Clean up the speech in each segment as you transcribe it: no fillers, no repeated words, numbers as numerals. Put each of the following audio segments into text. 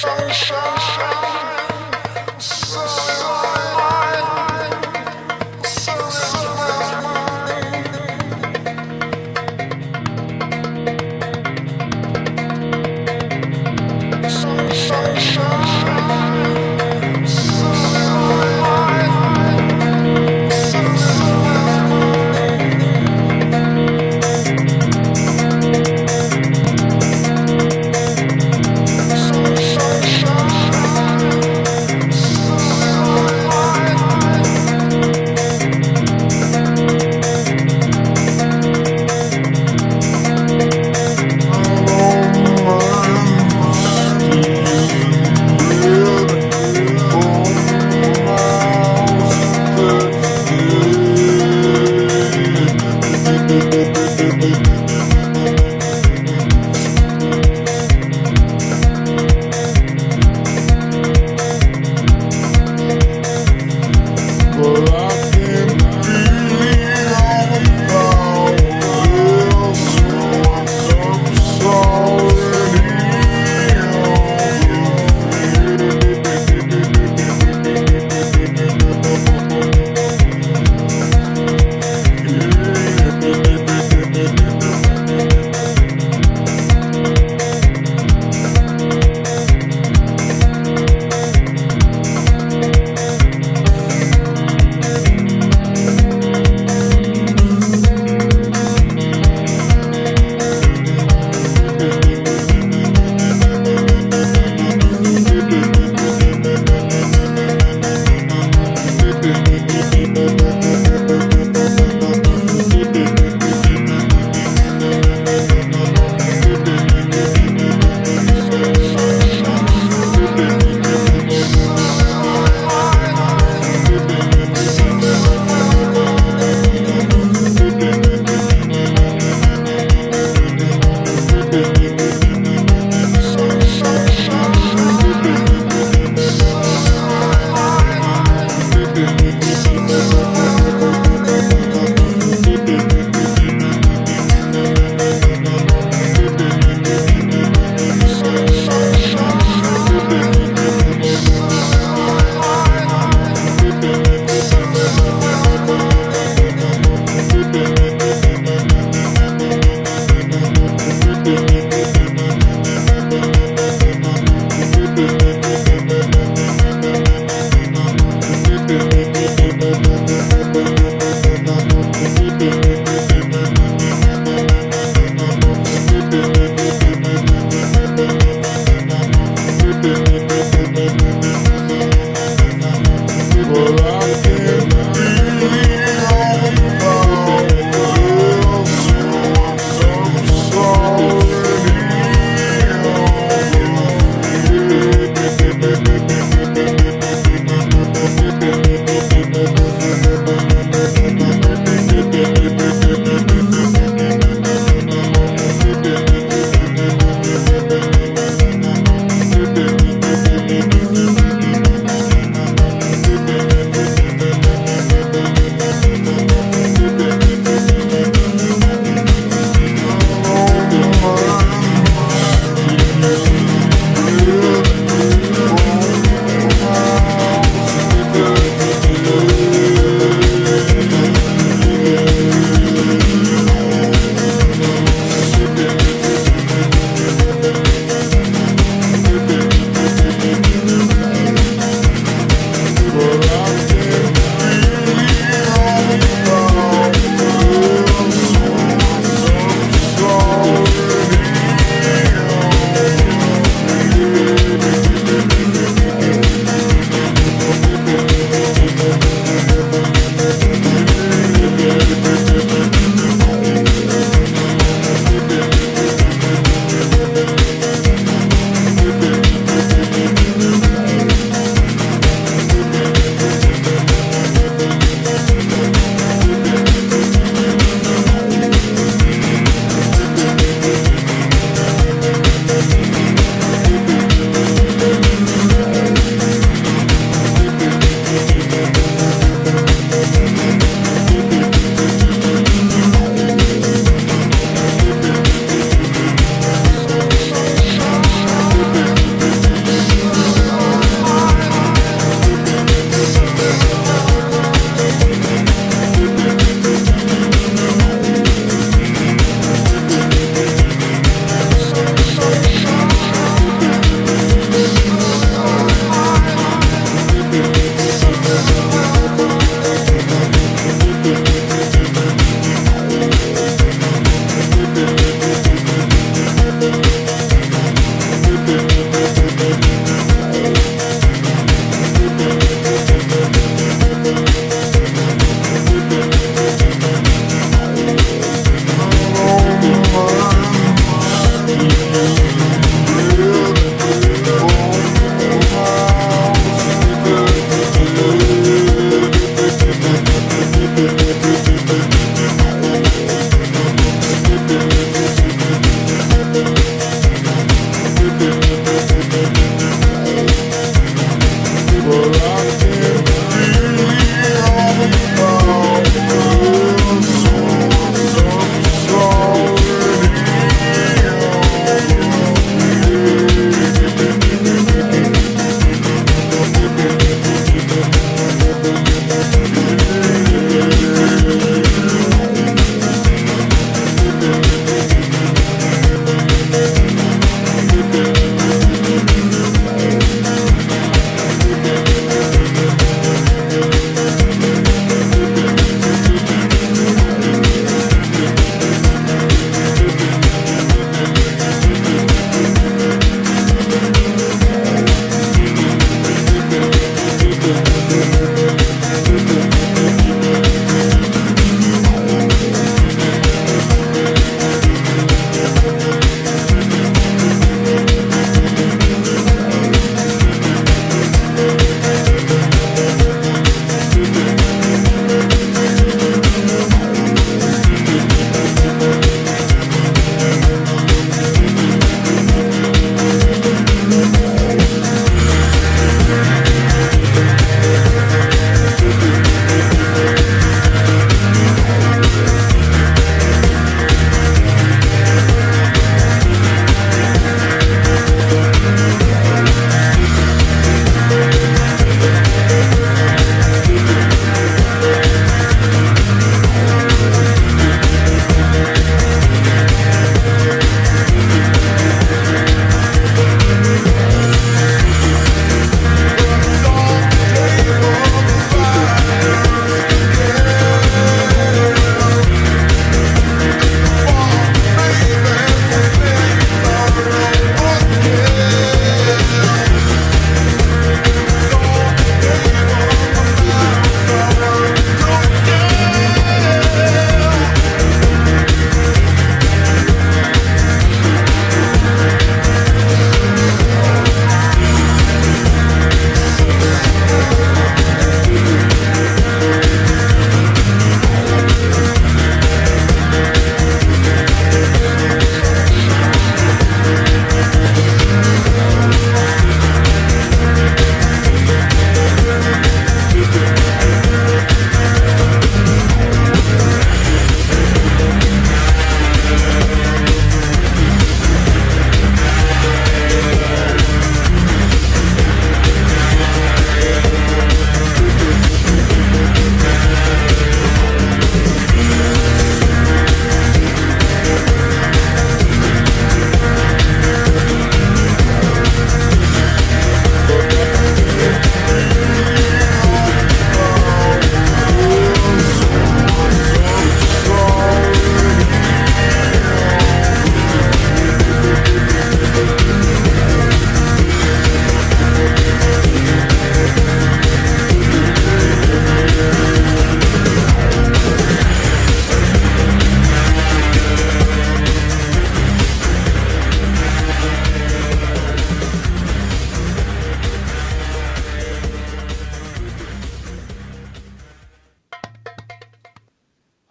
Sunshine.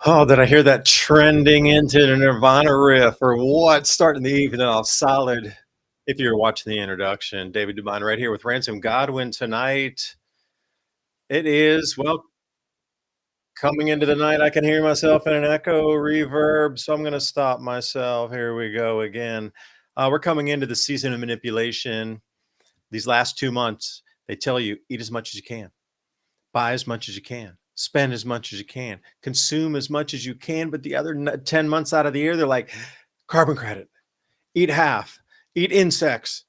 Oh, did I hear that trending into the Nirvana riff or what? Starting the evening off solid. If you're watching the introduction, David Dubine right here with Ransom Godwin tonight. It is, well, coming into the night. I can hear myself in an echo reverb, so I'm going to stop myself. Here we go again. We're coming into the season of manipulation. These last 2 months, they tell you eat as much as you can, buy as much as you can, spend as much as you can, consume as much as you can. But the other 10 months out of the year, they're like carbon credit, eat half, eat insects.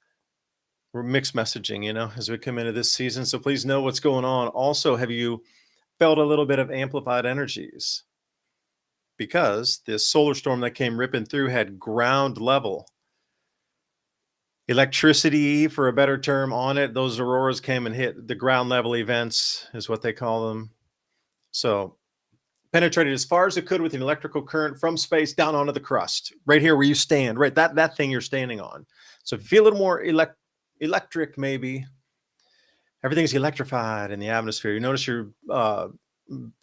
We're mixed messaging, as we come into this season. So please know what's going on. Also, have you felt a little bit of amplified energies? Because this solar storm that came ripping through had ground level electricity, for a better term, on it. Those auroras came and hit the ground level events, is what they call them. So penetrated as far as it could with an electrical current from space down onto the crust, right here where you stand, right? That thing you're standing on. So if you feel a little more electric, maybe everything's electrified in the atmosphere. You notice your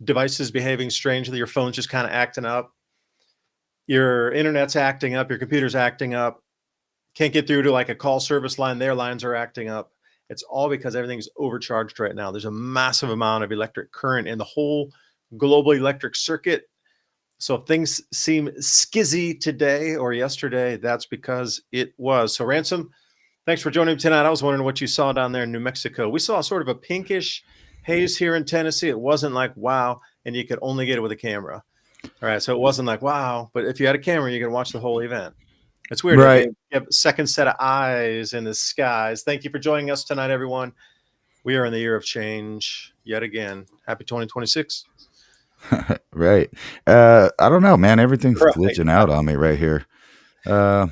devices behaving strangely. Your phone's just kind of acting up. Your internet's acting up. Your computer's acting up. Can't get through to like a call service line. Their lines are acting up. It's all because everything's overcharged right now. There's a massive amount of electric current in the whole global electric circuit. So if things seem skizzy today or yesterday, that's because it was. So Ransom, thanks for joining me tonight. I was wondering what you saw down there in New Mexico. We saw sort of a pinkish haze here in Tennessee. It wasn't like wow, and you could only get it with a camera. All right, so it wasn't like wow, but if you had a camera, you can watch the whole event. It's weird. Right. You have a second set of eyes in the skies. Thank you for joining us tonight, everyone. We are in the year of change yet again. Happy 2026. Right. I don't know, man. Everything's Right. glitching out on me right here. There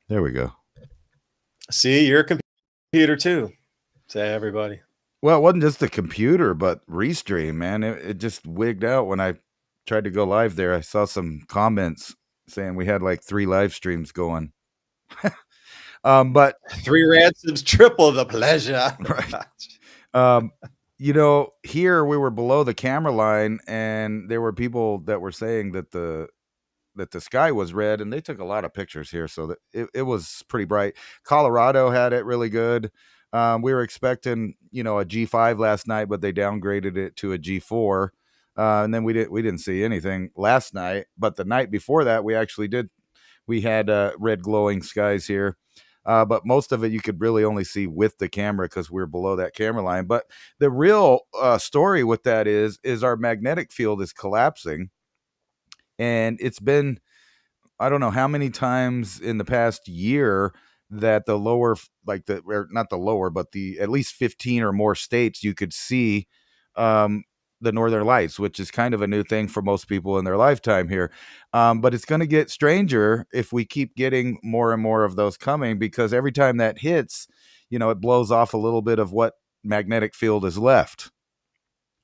we go. See, you're a computer too. Say everybody. Well, it wasn't just the computer, but Restream, man. It just wigged out when I tried to go live there. I saw some comments saying we had like 3 live streams going. But 3 ransoms, triple the pleasure. right. Here we were below the camera line, and there were people that were saying that the sky was red, and they took a lot of pictures here, so that it was pretty bright. Colorado had it really good. We were expecting, a G5 last night, but they downgraded it to a G4. And then we didn't see anything last night, but the night before that, we actually did. We had red glowing skies here. But most of it you could really only see with the camera because we're below that camera line. But the real story with that is our magnetic field is collapsing. And it's been, I don't know how many times in the past year that the lower, or not the lower, but the at least 15 or more states you could see the northern lights, which is kind of a new thing for most people in their lifetime here. But it's going to get stranger if we keep getting more and more of those coming, because every time that hits, it blows off a little bit of what magnetic field is left.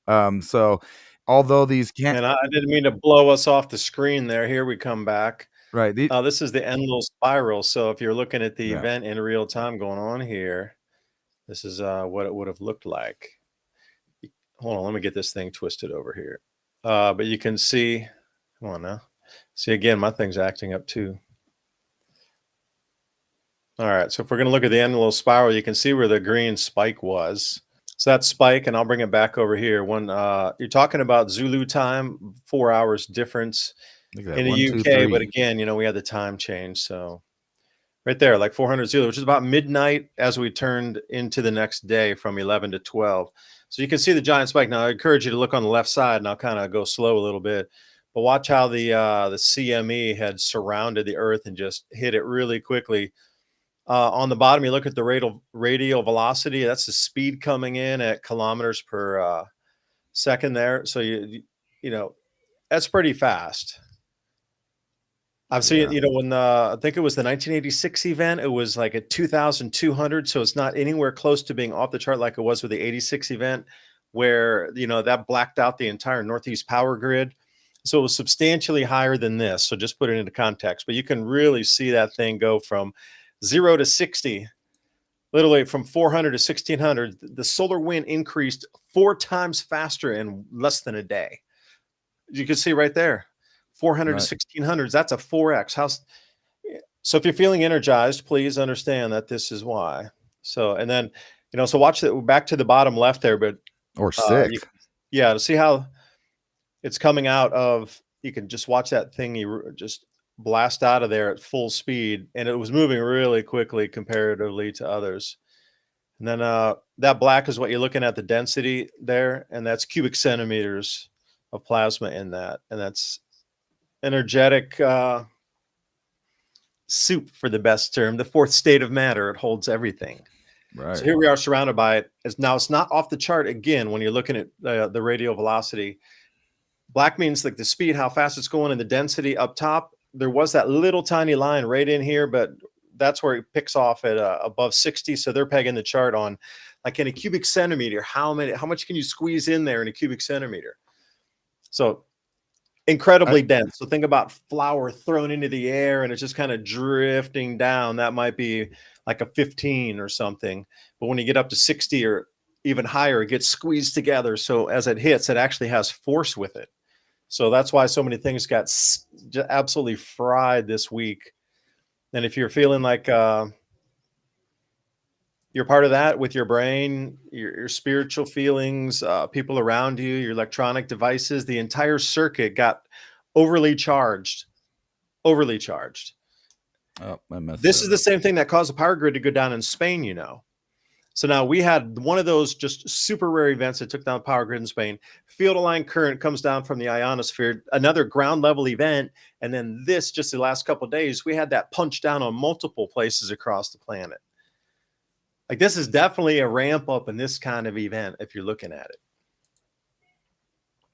So although these can't, And I didn't mean to blow us off the screen there. Here we come back. right. This is the Enlil spiral. So if you're looking at the Yeah. event in real time going on here, this is what it would have looked like. Hold on, let me get this thing twisted over here. But you can see, come on now. See, again, my thing's acting up too. All right, so if we're going to look at the Enlil spiral, you can see where the green spike was. So that spike, and I'll bring it back over here. When you're talking about Zulu time, 4 hours difference in the 1, 2, UK, 3. but again, we had the time change. So right there, like 400 Zulu, which is about midnight as we turned into the next day from 11 to 12. So you can see the giant spike. Now I encourage you to look on the left side, and I'll kind of go slow a little bit. But watch how the CME had surrounded the Earth and just hit it really quickly. On the bottom, you look at the radial velocity. That's the speed coming in at kilometers per second there. So you know that's pretty fast. I've seen, when I think it was the 1986 event, it was like at 2,200. So it's not anywhere close to being off the chart like it was with the 86 event, where, that blacked out the entire Northeast power grid. So it was substantially higher than this. So just put it into context. But you can really see that thing go from 0 to 60, literally from 400 to 1,600. The solar wind increased 4 times faster in less than a day. You can see right there. 400 to Right. 1600s. That's a 4x. So if you're feeling energized, please understand that this is why. So, and then, so watch that back to the bottom left there, but Or sick. you, yeah, to see how it's coming out of, you can just watch that thing just blast out of there at full speed, and it was moving really quickly comparatively to others. And then that black is what you're looking at, the density there, and that's cubic centimeters of plasma in that, and that's energetic soup, for the best term, the fourth state of matter. It holds everything. Right. So here we are surrounded by it. Now it's not off the chart again when you're looking at the radial velocity. Black means like the speed, how fast it's going, and the density up top. There was that little tiny line right in here, but that's where it picks off at above 60. So they're pegging the chart on, like, in a cubic centimeter, how much can you squeeze in there in a cubic centimeter? So incredibly dense. So think about flour thrown into the air and it's just kind of drifting down. That might be like a 15 or something. But when you get up to 60 or even higher, it gets squeezed together. So as it hits, it actually has force with it. So that's why so many things got absolutely fried this week. And if you're feeling like you're part of that with your brain, your spiritual feelings, people around you, your electronic devices, the entire circuit got overly charged. Overly charged. Oh, I messed This that is the up. same thing that caused the power grid to go down in Spain, So now we had one of those just super rare events that took down the power grid in Spain. Field aligned current comes down from the ionosphere, another ground level event. And then this, just the last couple of days, we had that punch down on multiple places across the planet. Like, this is definitely a ramp up in this kind of event if you're looking at it.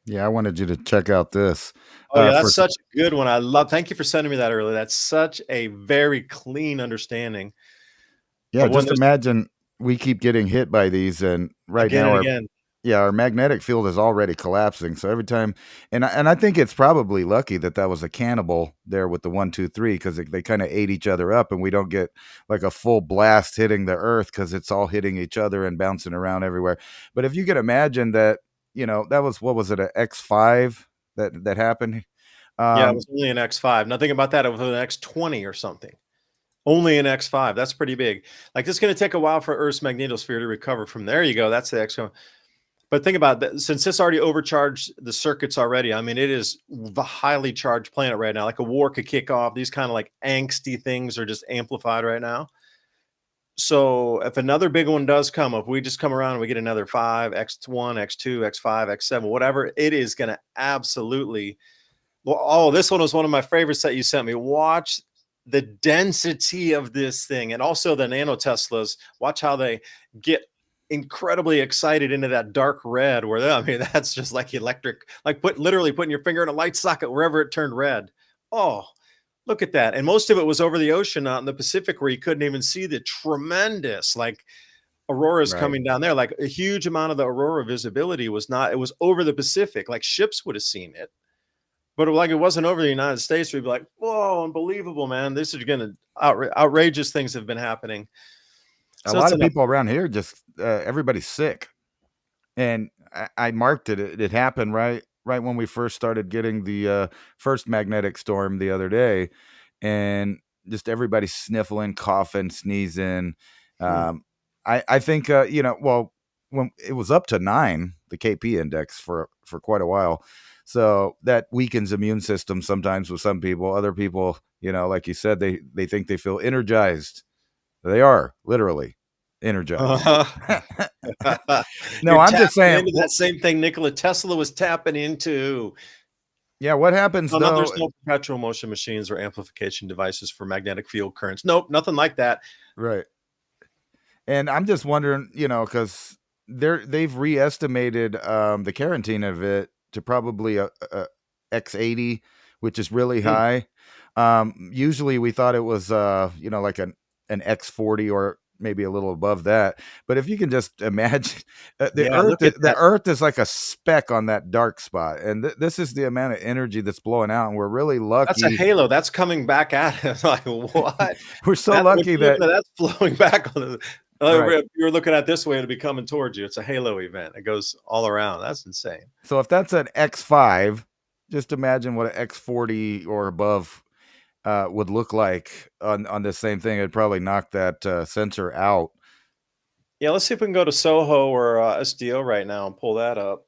Yeah, I wanted you to check out this. Oh yeah, that's such a good one. Thank you for sending me that earlier. That's such a very clean understanding. Yeah, just imagine we keep getting hit by these, and right again now and again. our magnetic field is already collapsing. So every time, and I think it's probably lucky that was a cannibal there with the 1, 2, 3, because they kind of ate each other up, and we don't get like a full blast hitting the Earth because it's all hitting each other and bouncing around everywhere. But if you could imagine that, that was, what was it, an X5 that happened? Yeah, it was only an X5. Nothing about that. It was an X20 or something. Only an X5. That's pretty big. Like, this is going to take a while for Earth's magnetosphere to recover from. There you go. That's the X. But think about that. Since this already overcharged the circuits already, I mean, it is the highly charged planet right now. Like, a war could kick off. These kind of like angsty things are just amplified right now. So if another big one does come, if we just come around and we get another 5, X1, X2, X5, X7, whatever, it is going to absolutely. Well, oh, this one was one of my favorites that you sent me. Watch the density of this thing, and also the nanoteslas. Watch how they get incredibly excited into that dark red, where I mean, that's just like electric, like literally putting your finger in a light socket wherever it turned red. Oh, look at that. And most of it was over the ocean out in the Pacific, where you couldn't even see the tremendous like auroras coming down there. Like, a huge amount of the aurora visibility was not, it was over the Pacific. Like, ships would have seen it. But like, it wasn't over the United States, we'd be like, whoa, unbelievable, man. This is going to outrageous things have been happening. A lot of people around here, just everybody's sick. And I marked it. It happened right when we first started getting the first magnetic storm the other day. And just everybody sniffling, coughing, sneezing. I think, well, when it was up to 9, the KP index for quite a while. So that weakens immune system sometimes with some people. Other people, like you said, they think they feel energized. They are literally energized. No, I'm just saying, into that same thing Nikola Tesla was tapping into. Yeah, what happens though? There's no perpetual motion machines or amplification devices for magnetic field currents. Nope, nothing like that. Right. And I'm just wondering, because they've re-estimated the quarantine of it to probably a X80, which is really high. Usually we thought it was like an X40 or maybe a little above that. But if you can just imagine, the Earth is like a speck on that dark spot, and this is the amount of energy that's blowing out, and we're really lucky. That's a halo that's coming back at us. Like, what? We're so lucky that's flowing back on the. If you're looking at it this way, it'll be coming towards you. It's a halo event. It goes all around. That's insane. So if that's an X5, Just imagine what an X40 or above would look like on this same thing. It'd probably knock that sensor out. Yeah, let's see if we can go to Soho or SDO right now and pull that up.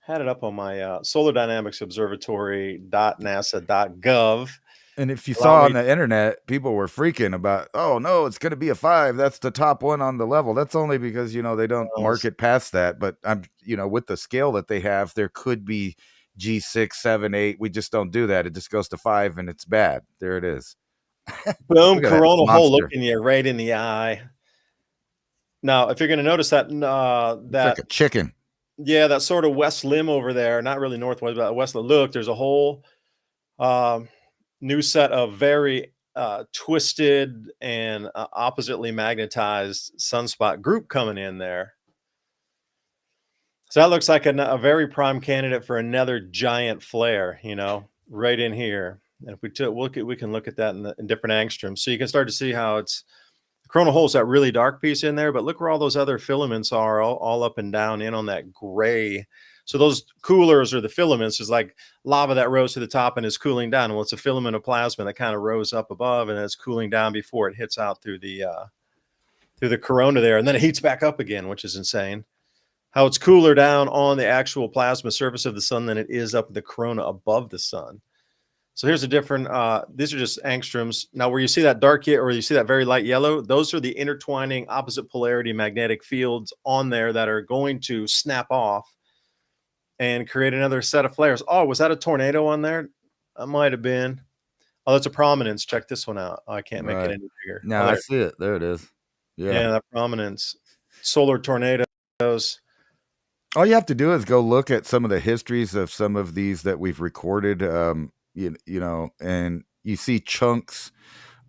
Had it up on my Solar Dynamics Observatory.nasa.gov. And if you Allow saw on me. the internet, people were freaking about, oh no, it's going to be a 5. That's the top one on the level. That's only because, they don't market past that. But with the scale that they have, there could be G6, 7, 8. We just don't do that. It just goes to 5 and it's bad. There it is. Boom, Look at that coronal hole monster. looking you right in the eye. Now, if you're going to notice that It's like a chicken. yeah, that sort of west limb over there, not really northwest, but west. Look, there's a whole um, new set of very twisted and oppositely magnetized sunspot group coming in there. So that looks like a very prime candidate for another giant flare, right in here. And if we we can look at that in different angstroms. So you can start to see how it's the coronal hole's that really dark piece in there, but look where all those other filaments are all up and down in on that gray. So those coolers or the filaments is like lava that rose to the top and is cooling down. Well, it's a filament of plasma that kind of rose up above and it's cooling down before it hits out through the corona there, and then it heats back up again, which is insane. How it's cooler down on the actual plasma surface of the sun than it is up the corona above the sun. So here's a different, these are just angstroms. Now, where you see that dark yellow or you see that very light yellow, those are the intertwining opposite polarity magnetic fields on there that are going to snap off and create another set of flares. Oh, was that a tornado on there? That might have been. Oh, that's a prominence. Check this one out. Oh, I can't make it Right. any bigger. No, Oh, I there. see it. There it is. Yeah. Yeah, that prominence. Solar tornadoes. All you have to do is go look at some of the histories of some of these that we've recorded, and you see chunks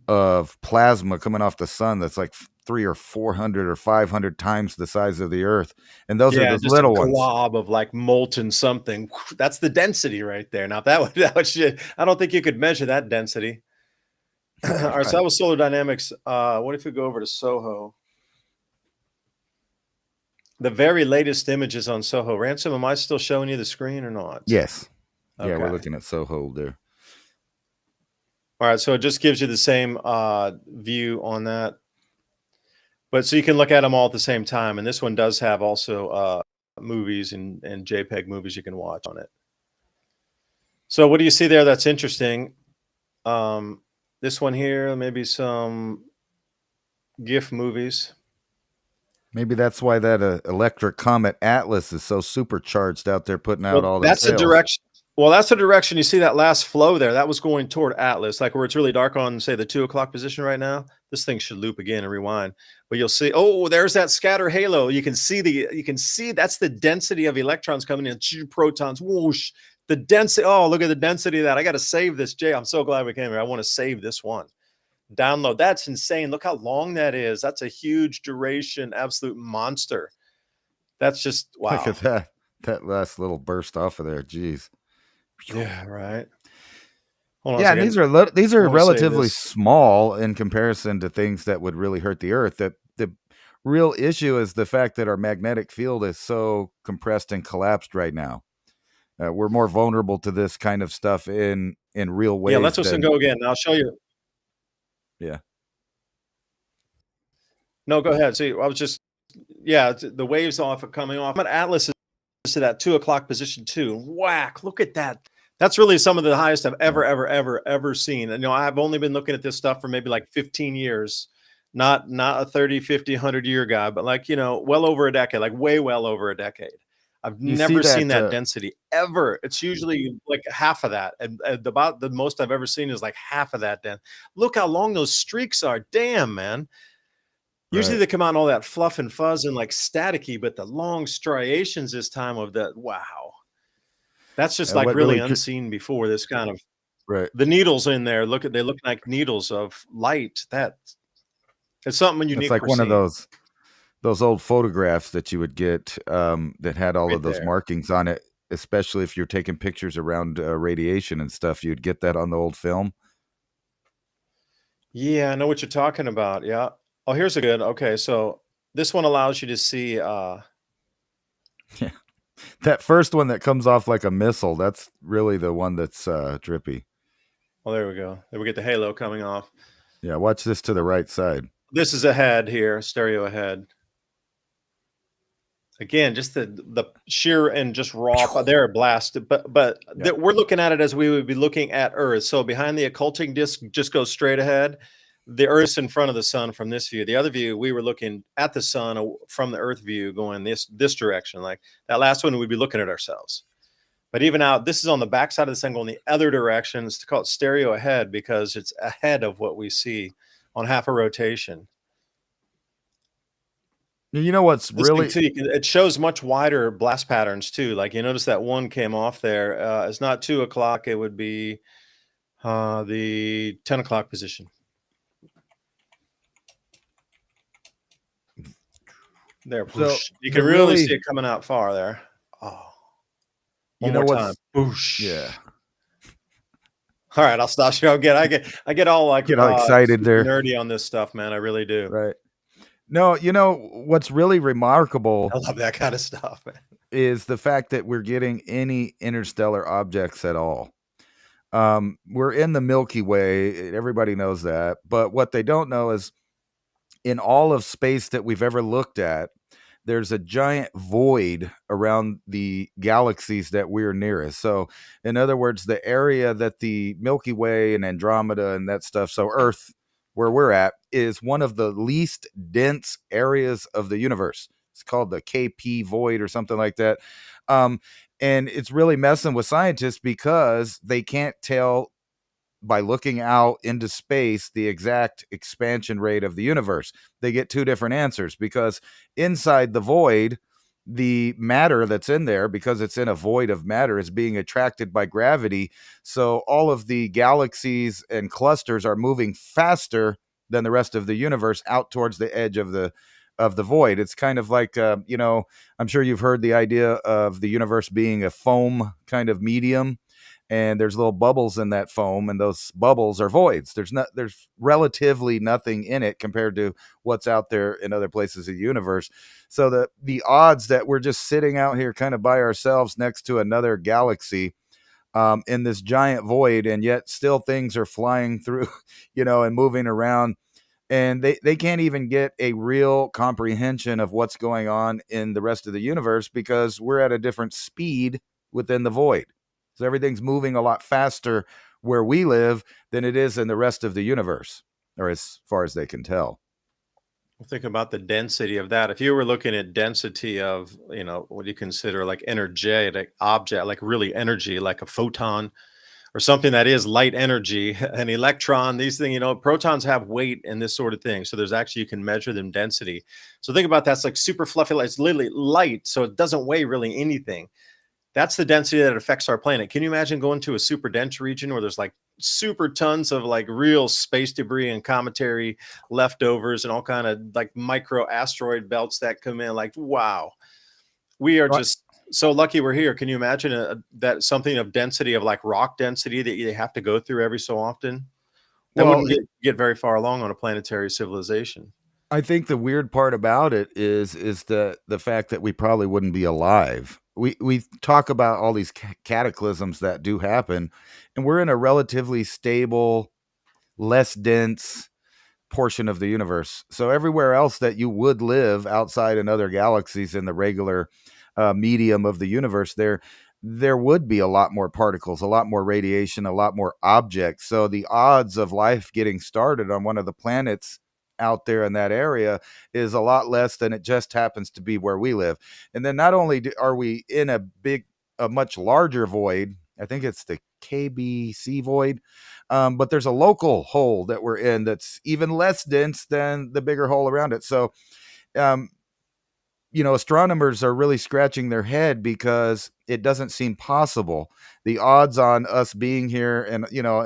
of plasma coming off the sun that's like 300 or 400 or 500 times the size of the Earth, and those are Yeah, those just a little ones. glob of like molten something. That's the density right there. Now, if that would shit, I don't think you could measure that density. All right, so Right. that was solar dynamics. What if we go over to Soho? The very latest images on Soho. Ransom, am I still showing you the screen or not? Yes. Yeah, we're Okay. looking at Soho there. All right, so it just gives you the same view on that. But so you can look at them all at the same time. And this one does have also movies and JPEG movies you can watch on it. So what do you see there that's interesting? This one here, maybe some GIF movies. Maybe that's why that electric comet Atlas is so supercharged out there putting out Well, all the that's the sails. direction. Well, that's the direction. You see that last flow there? That was going toward Atlas, like where it's really dark on, say, the 2 o'clock position right now. This thing should loop again and rewind. But you'll see, oh, there's that scatter halo. You can see that's the density of electrons coming in, protons, whoosh. The density. Oh, look at the density of that. I got to save this, Jay. I'm so glad we came here. I want to save this one. Download. That's insane. Look how long that is. That's a huge duration, absolute monster. That's just Look wow. at that last little burst off of there. Jeez. Yeah, right. Hold on a Yeah, and second. these I are want to save relatively this. small in comparison to things that would really hurt the Earth. The real issue is the fact that our magnetic field is so compressed and collapsed right now. We're more vulnerable to this kind of stuff in real Yeah, ways let's just than go again. I'll show you. yeah. No, go ahead. See, I was just, yeah, the waves off are coming off. But Atlas is to that 2 o'clock position too. Whack! Look at that. That's really some of the highest I've Yeah. ever seen. And I've only been looking at this stuff for maybe like 15 years. Not a 30, 50, 100-year guy, but like, well over a decade, like way well over a decade. I've You see never seen that that density ever. It's usually like half of that. And about the most I've ever seen is like half of that. Look how long those streaks are. Damn, man. Usually right. they come out in all that fluff and fuzz and like staticky, but the long striations this time of that, wow. That's just like What really really unseen before. This kind of right. the needles in there. They look like needles of light. That it's something It's unique like we're one of seeing those old photographs that you would get that had all right of those there. markings on it, especially if you're taking pictures around radiation and stuff. You'd get that on the old film. Yeah, I know what you're talking about. Yeah. Oh, here's a good. Okay, so this one allows you to see Yeah. That first one that comes off like a missile, that's really the one that's drippy. Oh, there we go. There we get the halo coming off. Yeah, watch this to the right side. This is a head here, stereo ahead. Again, just the sheer and just raw. They're blasted, but Yeah. we're looking at it as we would be looking at Earth. So behind the occulting disc, just goes straight ahead. The Earth's in front of the sun from this view. The other view, we were looking at the sun from the Earth view, going this direction. Like that last one, we'd be looking at ourselves. But even out, this is on the back side of the sun going the other direction. It's called stereo ahead because it's ahead of what we see on half a rotation. You know what's This thing really too, it shows much wider blast patterns too. Like you notice that one came off there. It's not 2 o'clock. It would be the 10 o'clock position. There, so you can really see it coming out far there. Oh, one more time. Boosh. Yeah. All right, I'll stop you again. I get all like Get all excited there. nerdy on this stuff, man. I really do. Right. No, you know what's really remarkable I love that kind of stuff, man. is the fact that we're getting any interstellar objects at all. We're in the Milky Way. Everybody knows that. But what they don't know is in all of space that we've ever looked at, there's a giant void around the galaxies that we're nearest. So, in other words, the area that the Milky Way and Andromeda and that stuff, so Earth, where we're at, is one of the least dense areas of the universe. It's called the KP void or something like that. And it's really messing with scientists because they can't tell by looking out into space the exact expansion rate of the universe. They get two different answers because inside the void, the matter that's in there, because it's in a void of matter, is being attracted by gravity. So all of the galaxies and clusters are moving faster than the rest of the universe out towards the edge of the void. It's kind of like I'm sure you've heard the idea of the universe being a foam kind of medium, and there's little bubbles in that foam, and those bubbles are voids. There's relatively nothing in it compared to what's out there in other places of the universe. So the odds that we're just sitting out here kind of by ourselves next to another galaxy in this giant void, and yet still things are flying through, and moving around, and they can't even get a real comprehension of what's going on in the rest of the universe because we're at a different speed within the void. So everything's moving a lot faster where we live than it is in the rest of the universe, or as far as they can tell. Think about the density of that. If you were looking at density of, what you consider like energetic object, like really energy, like a photon or something that is light energy, an electron, these things, protons have weight and this sort of thing. So there's actually, you can measure them density. So think about that's like super fluffy light. It's literally light. So it doesn't weigh really anything. That's the density that affects our planet. Can you imagine going to a super dense region where there's like super tons of like real space debris and cometary leftovers and all kind of like micro asteroid belts that come in? Like, wow, we are just so lucky we're here. Can you imagine that something of density of like rock density that you have to go through every so often? That wouldn't get very far along on a planetary civilization. I think the weird part about it is the fact that we probably wouldn't be alive. We talk about all these cataclysms that do happen, and we're in a relatively stable, less dense portion of the universe. So everywhere else that you would live outside in other galaxies in the regular medium of the universe, there would be a lot more particles, a lot more radiation, a lot more objects. So the odds of life getting started on one of the planets out there in that area is a lot less than it just happens to be where we live. And then not only are we in a much larger void, I think it's the KBC void, but there's a local hole that we're in that's even less dense than the bigger hole around it. So, astronomers are really scratching their head because it doesn't seem possible. The odds on us being here, and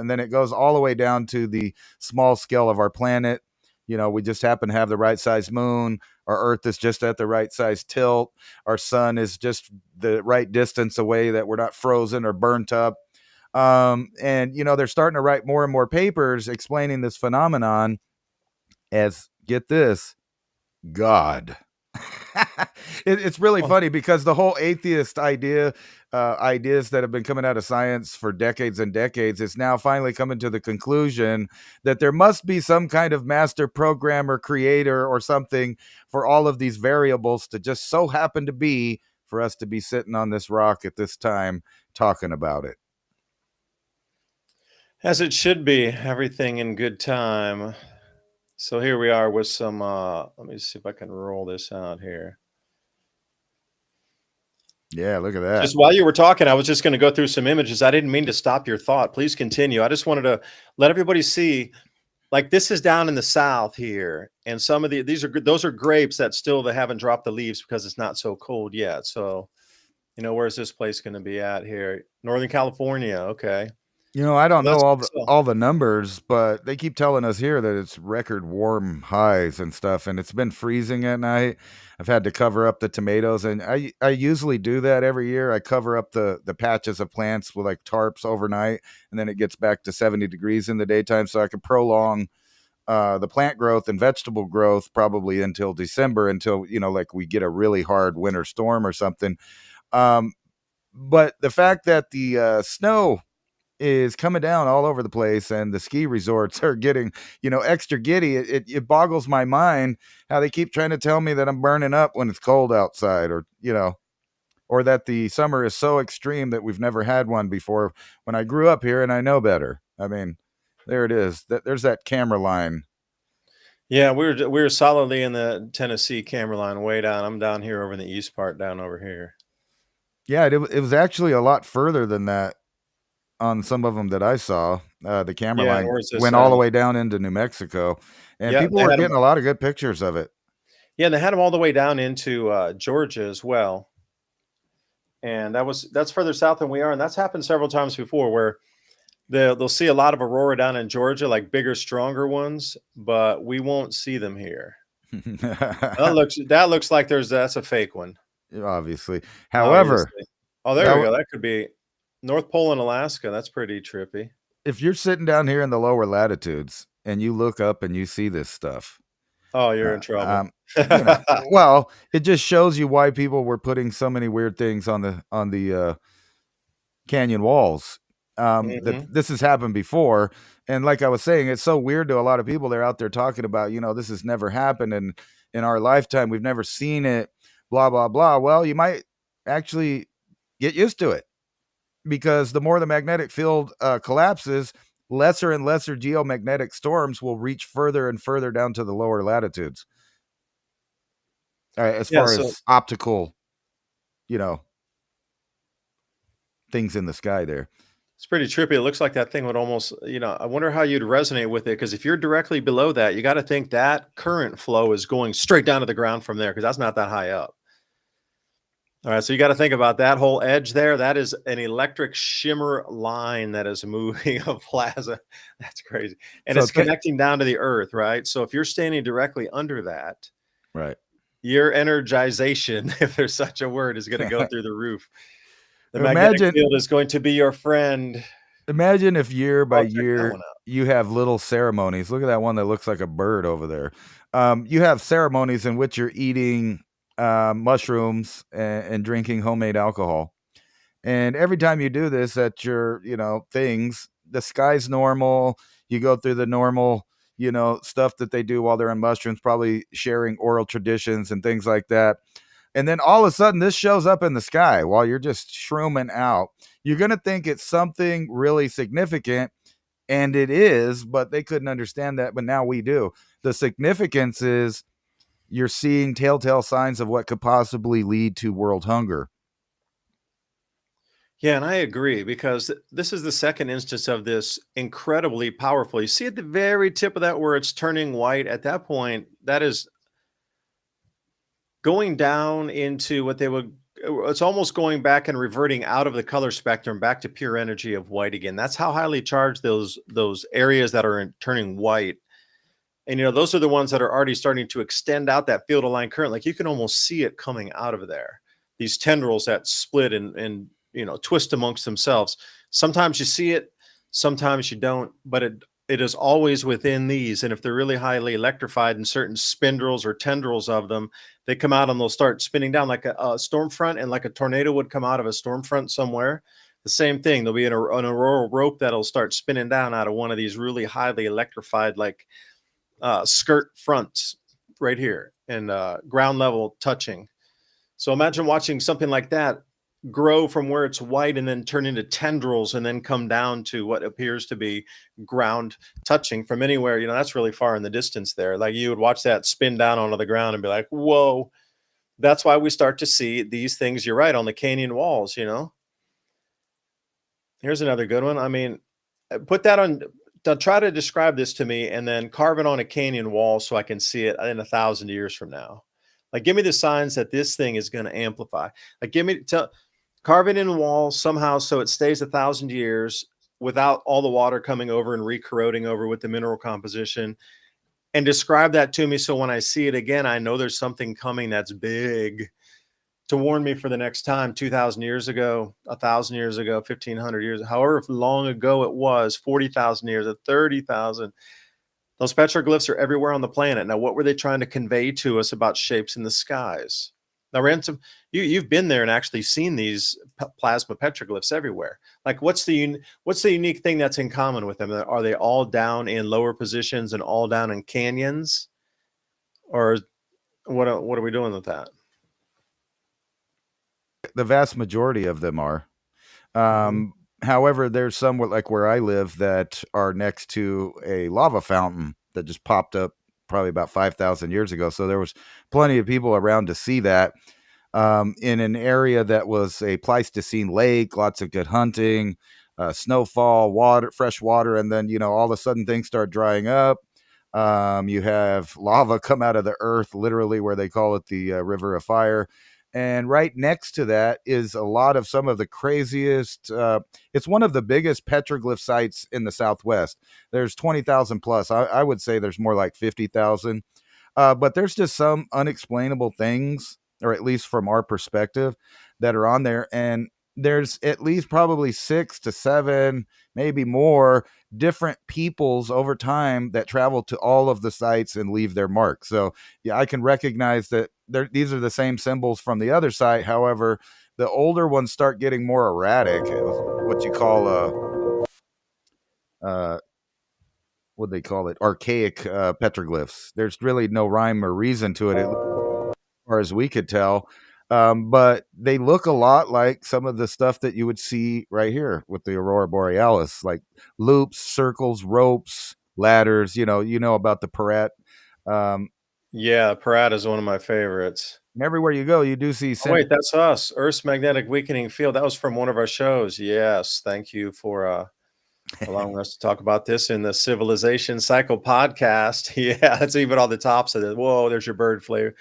then it goes all the way down to the small scale of our planet. We just happen to have the right size moon. Our Earth is just at the right size tilt. Our sun is just the right distance away that we're not frozen or burnt up. And they're starting to write more and more papers explaining this phenomenon as, get this, God. It's really Well, funny because the whole atheist ideas that have been coming out of science for decades and decades, is now finally coming to the conclusion that there must be some kind of master programmer, creator, or something for all of these variables to just so happen to be for us to be sitting on this rock at this time talking about it. as it should be, everything in good time. So here we are with some let me see if I can roll this out here. Yeah, look at that. Just while you were talking, I was just going to go through some images. I didn't mean to stop your thought. Please continue. I just wanted to let everybody see, like, this is down in the south here, and some of these are those are grapes that still they haven't dropped the leaves because it's not so cold yet. So, where's this place going to be at here? Northern California. Okay. I So don't know that's good stuff. all the numbers, but they keep telling us here that it's record warm highs and stuff, and it's been freezing at night. I've had to cover up the tomatoes, and I usually do that every year. I cover up the patches of plants with like tarps overnight, and then it gets back to 70 degrees in the daytime, so I can prolong the plant growth and vegetable growth probably until December, until like we get a really hard winter storm or something. Um, but the fact that the snow is coming down all over the place and the ski resorts are getting extra giddy, it boggles my mind how they keep trying to tell me that I'm burning up when it's cold outside, or that the summer is so extreme that we've never had one before, when I grew up here and I know better. I mean, there it is, there's that camera line. Yeah, we were solidly in the Tennessee camera line, way down. I'm down here over in the east part, down over here. Yeah, it was actually a lot further than that on some of them that I saw. The camera Yeah, and line where's this went all the way down into New Mexico, and Yeah, people they were had them. getting a lot of good pictures of it. Yeah, and they had them all the way down into Georgia as well. And that's further south than we are, and that's happened several times before where they'll see a lot of aurora down in Georgia, like bigger, stronger ones, but we won't see them here. That looks like that's a fake one, Obviously. However, obviously. Oh, there we how go. That could be North Pole in Alaska. That's pretty trippy. if you're sitting down here in the lower latitudes and you look up and you see this stuff, Oh, you're uh, in trouble. um, well, it just shows you why people were putting so many weird things on the canyon walls. That Mhm. this has happened before, and like I was saying, it's so weird to a lot of people. They're out there talking about, this has never happened in our lifetime. We've never seen it. Blah blah blah. Well, you might actually get used to it, because the more the magnetic field collapses, lesser and lesser geomagnetic storms will reach further and further down to the lower latitudes. As Yeah, far so as optical, you know, things in the sky there. it's pretty trippy. It looks like that thing would almost, I wonder how you'd resonate with it, because if you're directly below that, you got to think that current flow is going straight down to the ground from there because that's not that high up. All right, so you got to think about that whole edge there. That is an electric shimmer line that is moving a plaza. That's crazy. And So it's connecting down to the earth, right? So if you're standing directly under that, right. your energization, if there's such a word, is going to go through the roof. The magnetic imagine field is going to be your friend. imagine if year by Oh, check that year one out. you have little ceremonies. Look at that one that looks like a bird over there. You have ceremonies in which you're eating mushrooms and drinking homemade alcohol. And every time you do this at your, things, the sky's normal. You go through the normal, stuff that they do while they're on mushrooms, probably sharing oral traditions and things like that. And then all of a sudden, this shows up in the sky while you're just shrooming out. You're going to think it's something really significant, and it is, but they couldn't understand that. But now we do. The significance is you're seeing telltale signs of what could possibly lead to world hunger. Yeah, and I agree, because this is the second instance of this incredibly powerful. You see at the very tip of that where it's turning white. At that point, that is going down into what they would. It's almost going back and reverting out of the color spectrum back to pure energy of white again. That's how highly charged those areas that are turning white. And those are the ones that are already starting to extend out that field of line current. Like, you can almost see it coming out of there. These tendrils that split and twist amongst themselves. Sometimes you see it, sometimes you don't. But it is always within these. And if they're really highly electrified and certain spindles or tendrils of them, they come out and they'll start spinning down like a storm front, and like a tornado would come out of a storm front somewhere. The same thing. There'll be an auroral rope that'll start spinning down out of one of these really highly electrified, like skirt fronts right here, and ground level touching. So imagine watching something like that grow from where it's white and then turn into tendrils and then come down to what appears to be ground touching from anywhere. That's really far in the distance there. Like, you would watch that spin down onto the ground and be like, whoa. That's why we start to see these things, you're right, on the canyon walls. Here's another good one. I mean, put that on. Try to describe this to me, and then carve it on a canyon wall so I can see it in 1,000 years from now. Like, give me the signs that this thing is going to amplify. Like, carve it in a wall somehow so it stays 1,000 years without all the water coming over and re-corroding over with the mineral composition, and describe that to me so when I see it again, I know there's something coming that's big to warn me for the next time. 2,000 years ago, 1,000 years ago, 1,500 years, however long ago it was, 40,000 years, 30,000. Those petroglyphs are everywhere on the planet. Now, what were they trying to convey to us about shapes in the skies? Now, Ransom, you've been there and actually seen these plasma petroglyphs everywhere. Like, what's the unique thing that's in common with them? Are they all down in lower positions and all down in canyons, or what are we doing with that? The vast majority of them are. Mhm. However, there's some like where I live that are next to a lava fountain that just popped up probably about 5,000 years ago. So there was plenty of people around to see that. In an area that was a Pleistocene lake, lots of good hunting, snowfall, water, fresh water, and then all of a sudden things start drying up. You have lava come out of the earth, literally, where they call it the River of Fire. And right next to that is a lot of some of the craziest. It's one of the biggest petroglyph sites in the Southwest. There's 20,000 plus. I would say there's more like 50,000. But there's just some unexplainable things, or at least from our perspective, that are on there. And there's at least probably 6 to 7, maybe more different peoples over time that travel to all of the sites and leave their mark. So yeah, I can recognize that these are the same symbols from the other site. However, the older ones start getting more erratic, what you call what they call it, archaic petroglyphs. There's really no rhyme or reason to it, as far as we could tell. But they look a lot like some of the stuff that you would see right here with the Aurora Borealis, like loops, circles, ropes, ladders. You know about the Parat. Um, Yeah, Parad is one of my favorites. and everywhere you go, you do see Oh, wait, that's us. Earth's magnetic weakening field. That was from one of our shows. Yes, thank you for allowing us to talk about this in the Civilization Cycle podcast. Yeah, that's even on the tops of it. Whoa, there's your bird flavor.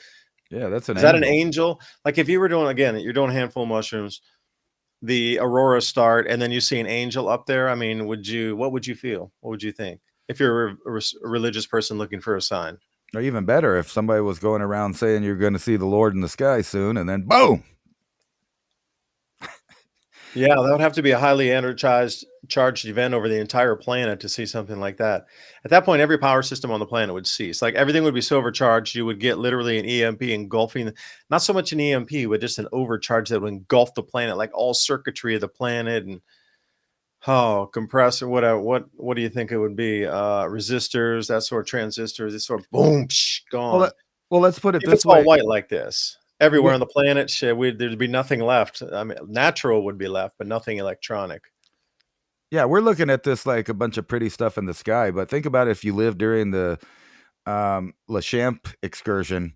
yeah, that's an Is that an angel. angel? Like, if you were doing, again, you're doing a handful of mushrooms, the aurora start, and then you see an angel up there. I mean, what would you feel? What would you think if you're a religious person looking for a sign? Or even better, if somebody was going around saying you're going to see the Lord in the sky soon, and then boom. Yeah, that would have to be a highly energized, charged event over the entire planet to see something like that. At that point, every power system on the planet would cease. Like, everything would be so overcharged, you would get literally an EMP engulfing, not so much an EMP, but just an overcharge that would engulf the planet, like all circuitry of the planet, and compressor, what do you think it would be? Resistors, that sort of transistors, it's sort of boom, psh, Well, gone. well, let's put it If this it's all way. white like this, everywhere Yeah, on the planet, shit, there'd be nothing left. I mean, natural would be left, but nothing electronic. yeah, we're looking at this like a bunch of pretty stuff in the sky, but think about if you lived during the Lachamp excursion,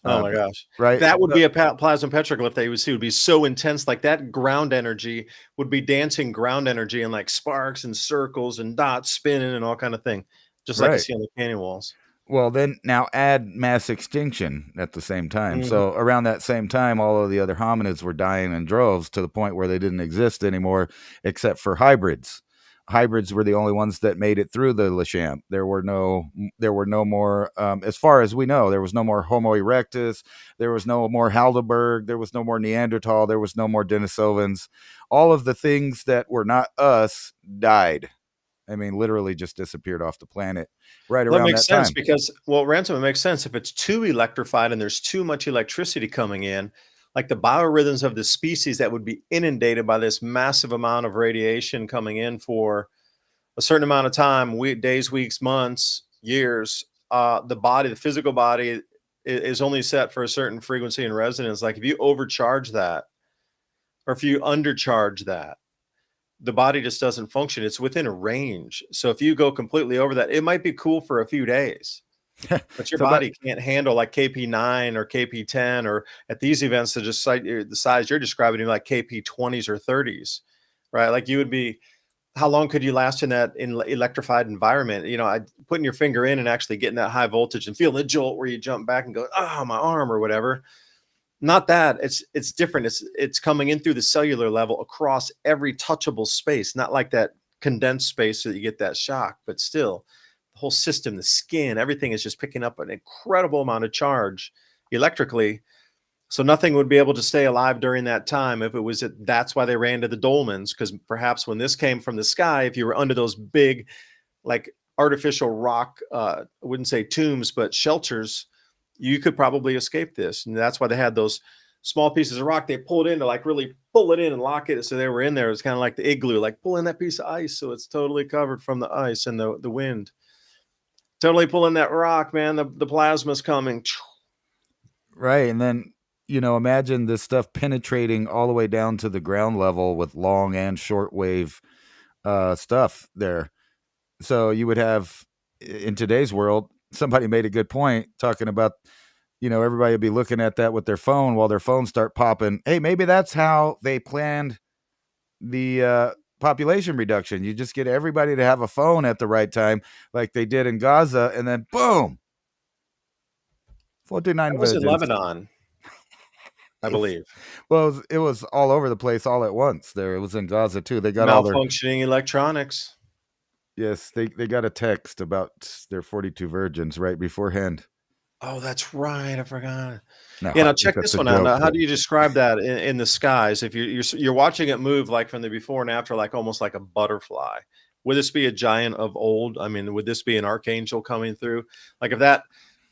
Oh uh, my gosh. right? That would be a plasma petroglyph that you would see would be so intense, like that ground energy would be dancing ground energy and like sparks and circles and dots spinning and all kind of thing, just like you Right. see on the canyon walls. Well, then now add mass extinction at the same time. Mhm. So around that same time, all of the other hominids were dying in droves to the point where they didn't exist anymore, except for hybrids. Hybrids were the only ones that made it through the Lachamp. There were no more, as far as we know, there was no more Homo erectus. There was no more Heidelberg. There was no more Neanderthal. There was no more Denisovans. All of the things that were not us died. I mean, literally just disappeared off the planet right That around makes that sense time. because, well, Ransom, it makes sense if it's too electrified and there's too much electricity coming in, like the biorhythms of the species that would be inundated by this massive amount of radiation coming in for a certain amount of time, days, weeks, months, years. The body, the physical body, is only set for a certain frequency and resonance. Like if you overcharge that, or if you undercharge that, the body just doesn't function. It's within a range. So if you go completely over that, it might be cool for a few days, but your So, but body can't handle like KP9 or KP10, or at these events that just like the size you're describing, like KP20s or 30s, right? Like you would be, how long could you last in that electrified environment? Putting your finger in and actually getting that high voltage and feeling the jolt where you jump back and go, oh, my arm or whatever. Not that. It's different. It's coming in through the cellular level across every touchable space, not like that condensed space so that you get that shock, but still the whole system, the skin, everything is just picking up an incredible amount of charge electrically. So nothing would be able to stay alive during that time if it was that's why they ran to the dolmens, because perhaps when this came from the sky, if you were under those big, like artificial rock, I wouldn't say tombs, but shelters, you could probably escape this. And that's why they had those small pieces of rock they pulled in to like really pull it in and lock it. So they were in there. It's kind of like the igloo, like pulling that piece of ice so it's totally covered from the ice and the wind. Totally pulling that rock, man. The plasma's coming. right, and then imagine this stuff penetrating all the way down to the ground level with long and short wave stuff there. So you would have, in today's world, somebody made a good point talking about, everybody would be looking at that with their phone while their phones start popping. Hey, maybe that's how they planned the population reduction. You just get everybody to have a phone at the right time, like they did in Gaza, and then boom, That 49 was in virgins. Lebanon, I believe. Well, it was all over the place all at once. There, it was in Gaza too. They got all their Malfunctioning electronics. yes. They got a text about their 42 virgins right beforehand. Oh, that's right. I forgot. No, Yeah, I now think check that's this a one out. joke. Now, how But do you describe that in the skies? If you're watching it move like from the before and after, like almost like a butterfly, would this be a giant of old? I mean, would this be an archangel coming through? Like if that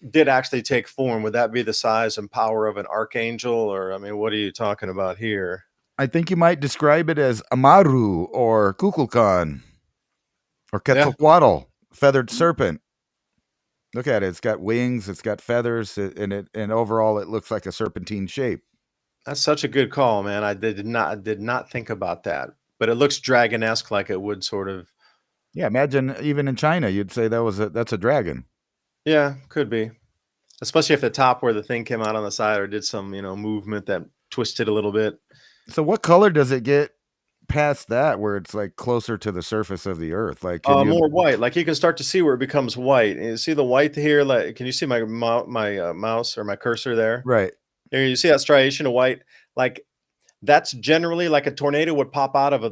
did actually take form, would that be the size and power of an archangel? Or I mean, what are you talking about here? I think you might describe it as Amaru or Kukulkan or Yeah, Quetzalcoatl, feathered serpent. Look at it. It's got wings, it's got feathers, and overall it looks like a serpentine shape. that's such a good call, man. I did not think about that, but it looks dragon-esque, like it would sort of. Yeah, imagine even in China, you'd say that's a dragon. Yeah, could be. Especially if the top where the thing came out on the side or did some, movement that twisted a little bit. So what color does it get past that where it's like closer to the surface of the earth? Like can you More white. Like you can start to see where it becomes white. And you see the white here. Like, can you see my mouse or my cursor there? right. There, you see that striation of white. Like that's generally like a tornado would pop out of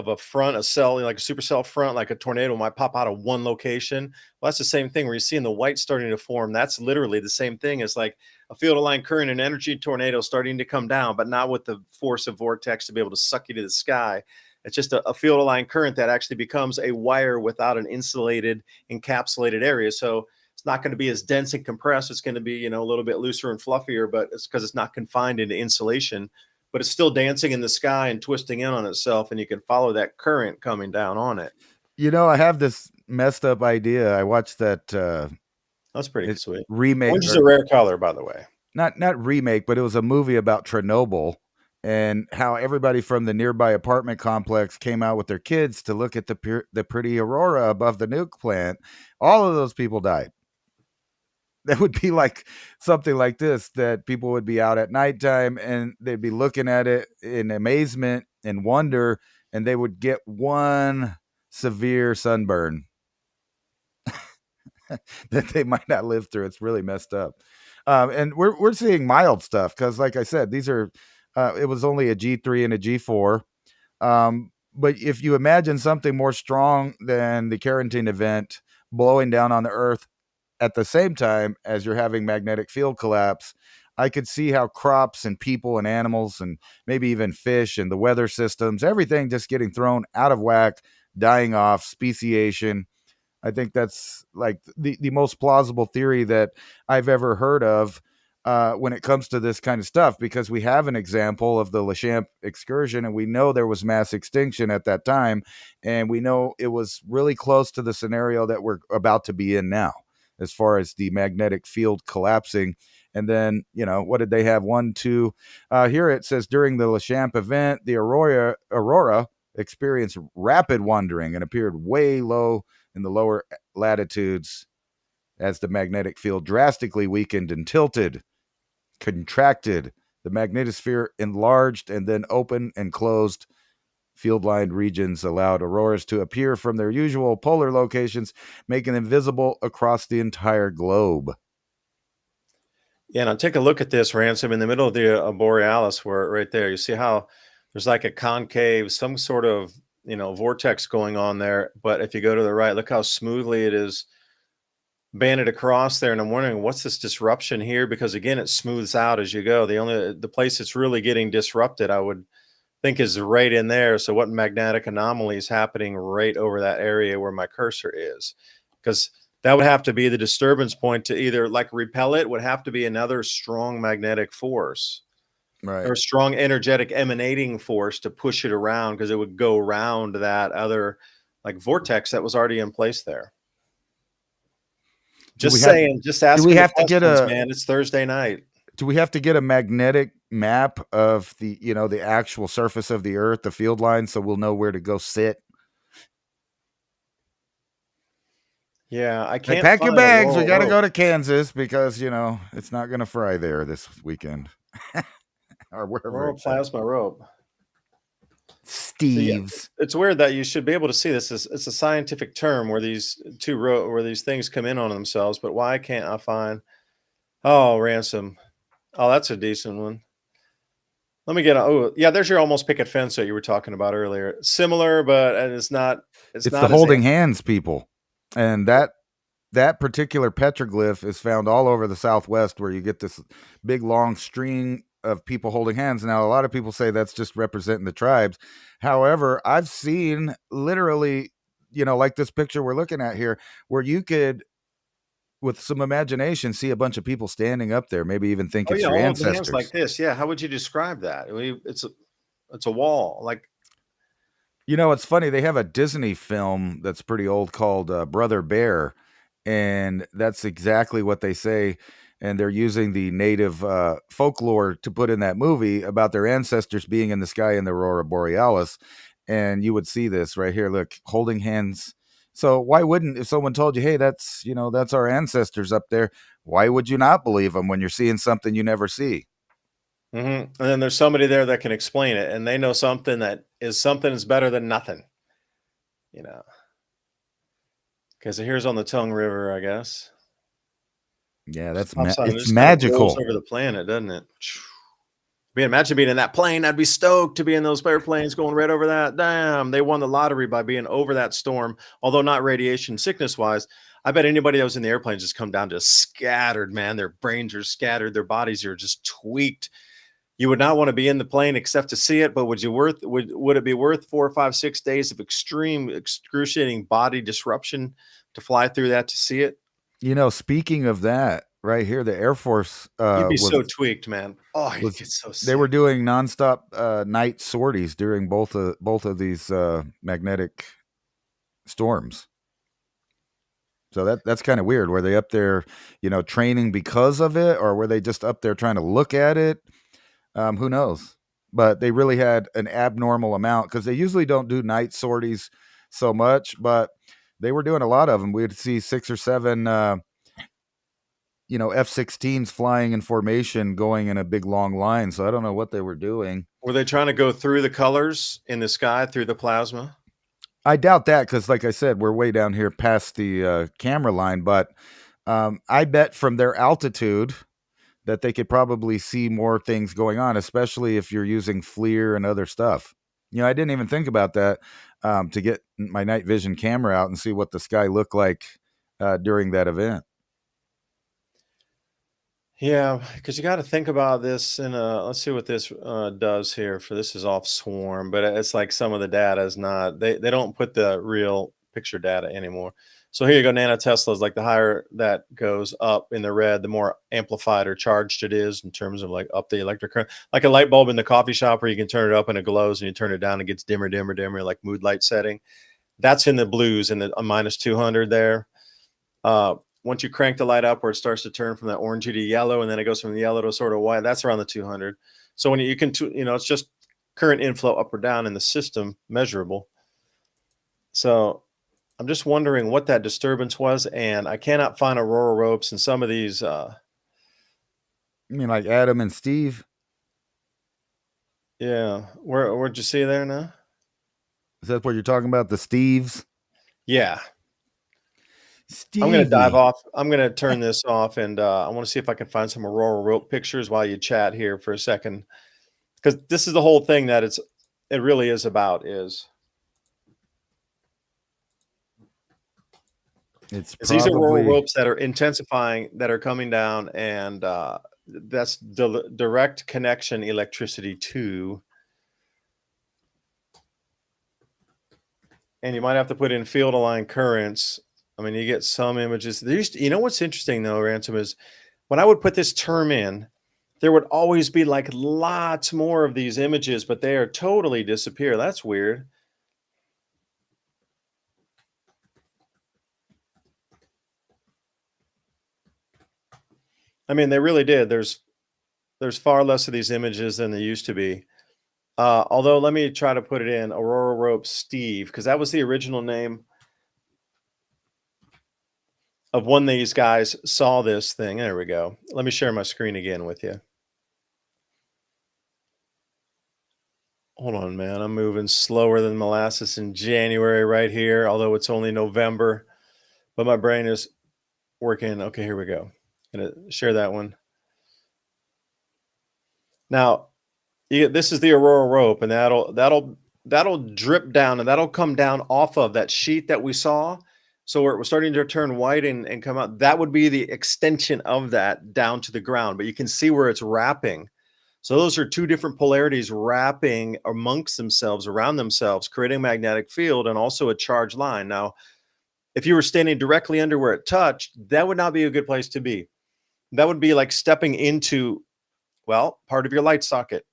a front, a cell, like a supercell front, like a tornado might pop out of one location. Well, that's the same thing where you're seeing the white starting to form. That's literally the same thing as like a field aligned current and energy tornado starting to come down, but not with the force of vortex to be able to suck you to the sky. It's just a field aligned current that actually becomes a wire without an insulated, encapsulated area. So it's not going to be as dense and compressed. It's going to be, a little bit looser and fluffier, but it's because it's not confined into insulation, but it's still dancing in the sky and twisting in on itself. And you can follow that current coming down on it. I have this messed up idea. I watched that That's pretty sweet. remake, Orange is a rare color, by the way. not remake, but it was a movie about Chernobyl and how everybody from the nearby apartment complex came out with their kids to look at the pretty aurora above the nuke plant. All of those people died. That would be like something like this, that people would be out at nighttime and they'd be looking at it in amazement and wonder, and they would get one severe sunburn that they might not live through. It's really messed up. And we're seeing mild stuff because, like I said, these are it was only a G3 and a G4. But if you imagine something more strong than the Carrington event blowing down on the Earth at the same time as you're having magnetic field collapse, I could see how crops and people and animals and maybe even fish and the weather systems, everything just getting thrown out of whack dying off, speciation. I think that's like the most plausible theory that I've ever heard of when it comes to this kind of stuff, because we have an example of the Lachamp excursion, and we know there was mass extinction at that time, and we know it was really close to the scenario that we're about to be in now, as far as the magnetic field collapsing. And then, what did they have? One, two. Here it says during the Lachamp event, the aurora experienced rapid wandering and appeared way low in the lower latitudes as the magnetic field drastically weakened and tilted, contracted. The magnetosphere enlarged and then opened and closed. Field-lined regions allowed auroras to appear from their usual polar locations, making them visible across the entire globe. Yeah, now take a look at this, Ransom, in the middle of the Borealis, where right there, you see how there's like a concave, some sort of, vortex going on there. But if you go to the right, look how smoothly it is banded across there. And I'm wondering, what's this disruption here? Because again, it smooths out as you go. The place that's really getting disrupted, I would think, is right in there. So what magnetic anomaly is happening right over that area where my cursor is? Because that would have to be the disturbance point to either like repel it, would have to be another strong magnetic force, Right. or a strong energetic emanating force to push it around, because it would go around that other like vortex that was already in place there. Just saying, just asking the questions, man. It's Thursday night. Do we have to get a magnetic map of the, the actual surface of the Earth, the field line, so we'll know where to go sit? Yeah, I can't pack your find a bags. We roll got to rope. go to Kansas because, it's not going to fry there this weekend. Or wherever Roll it's at. plasma rope. Steve's. So yeah, it's weird that you should be able to see this. It's a scientific term where these where these things come in on themselves. But why can't I find? Oh, Ransom. Oh, that's a decent one. Let me get. Oh, yeah. There's your almost picket fence that you were talking about earlier. Similar, but it's not. It's not the as holding hands people, and that particular petroglyph is found all over the Southwest, where you get this big long string of people holding hands. Now, a lot of people say that's just representing the tribes. However, I've seen literally, like this picture we're looking at here, where you could, with some imagination, see a bunch of people standing up there, maybe even think it's your ancestors. Hands like this. Yeah. How would you describe that? It's a wall. Like, it's funny. They have a Disney film that's pretty old called Brother Bear, and that's exactly what they say. And they're using the native folklore to put in that movie about their ancestors being in the sky in the Aurora Borealis. And you would see this right here. Look, holding hands. So why wouldn't, if someone told you, hey, that's our ancestors up there, why would you not believe them when you're seeing something you never see? and then there's somebody there that can explain it, and they know something is better than nothing. Because here's on the Tongue River, I guess. Yeah, that's it's magical. Over the planet, doesn't it? Imagine being in that plane. I'd be stoked to be in those airplanes going right over that. Damn, they won the lottery by being over that storm. Although not radiation sickness wise, I bet anybody that was in the airplane just come down to scattered, man. Their brains are scattered. Their bodies are just tweaked. You would not want to be in the plane except to see it. But would it be worth 4 or 5, 6 days of extreme, excruciating body disruption to fly through that to see it? Speaking of that, right here, the Air Force you'd be so tweaked, man. Oh, you'd get so sick. They were doing nonstop night sorties during both of these magnetic storms. So that's kind of weird. Were they up there, training because of it, or were they just up there trying to look at it? Who knows? But they really had an abnormal amount, because they usually don't do night sorties so much, but they were doing a lot of them. We'd see 6 or 7 F-16s flying in formation, going in a big long line. So I don't know what they were doing. Were they trying to go through the colors in the sky, through the plasma? I doubt that, because like I said, we're way down here past the camera line. But I bet from their altitude that they could probably see more things going on, especially if you're using FLIR and other stuff. I didn't even think about that, to get my night vision camera out and see what the sky looked like during that event. Yeah, because you got to think about this. And let's see what this does here. For this is off swarm, but it's like some of the data is not. They don't put the real picture data anymore. So here you go. Nanoteslas. Like the higher that goes up in the red, the more amplified or charged it is in terms of like up the electric current. Like a light bulb in the coffee shop where you can turn it up and it glows, and you turn it down, it gets dimmer, dimmer, dimmer, like mood light setting. That's in the blues in the minus 200 there. Once you crank the light up where it starts to turn from that orangey to yellow, and then it goes from the yellow to sort of white, that's around the 200. So when you can, it's just current inflow up or down in the system measurable. So I'm just wondering what that disturbance was, and I cannot find aurora ropes in some of these. You mean like Adam and Steve? Yeah, where'd you see there now? Is that what you're talking about? The Steves? Yeah, I'm gonna dive Stevie. off. I'm gonna turn this off, and I want to see if I can find some aurora rope pictures while you chat here for a second, because this is the whole thing that it really is about It's is these aurora probably ropes that are intensifying, that are coming down, and that's direct connection electricity to. And you might have to put in field aligned currents. I mean, you get some images. You know what's interesting though, Ransom, is when I would put this term in, there would always be like lots more of these images, but they are totally disappear. That's weird. I mean, they really did. There's far less of these images than there used to be. Although, let me try to put it in Aurora Rope Steve, because that was the original name of when these guys saw this thing. There we go. Let me share my screen again with you. Hold on, man. I'm moving slower than molasses in January right here, although it's only November, but my brain is working. Okay, here we go. Gonna share that one. Now, this is the Aurora rope, and that'll drip down, and that'll come down off of that sheet that we saw. So where it was starting to turn white and come out, that would be the extension of that down to the ground. But you can see where it's wrapping. So those are two different polarities wrapping amongst themselves, around themselves, creating a magnetic field and also a charge line. Now, if you were standing directly under where it touched, that would not be a good place to be. That would be like stepping into, well, part of your light socket.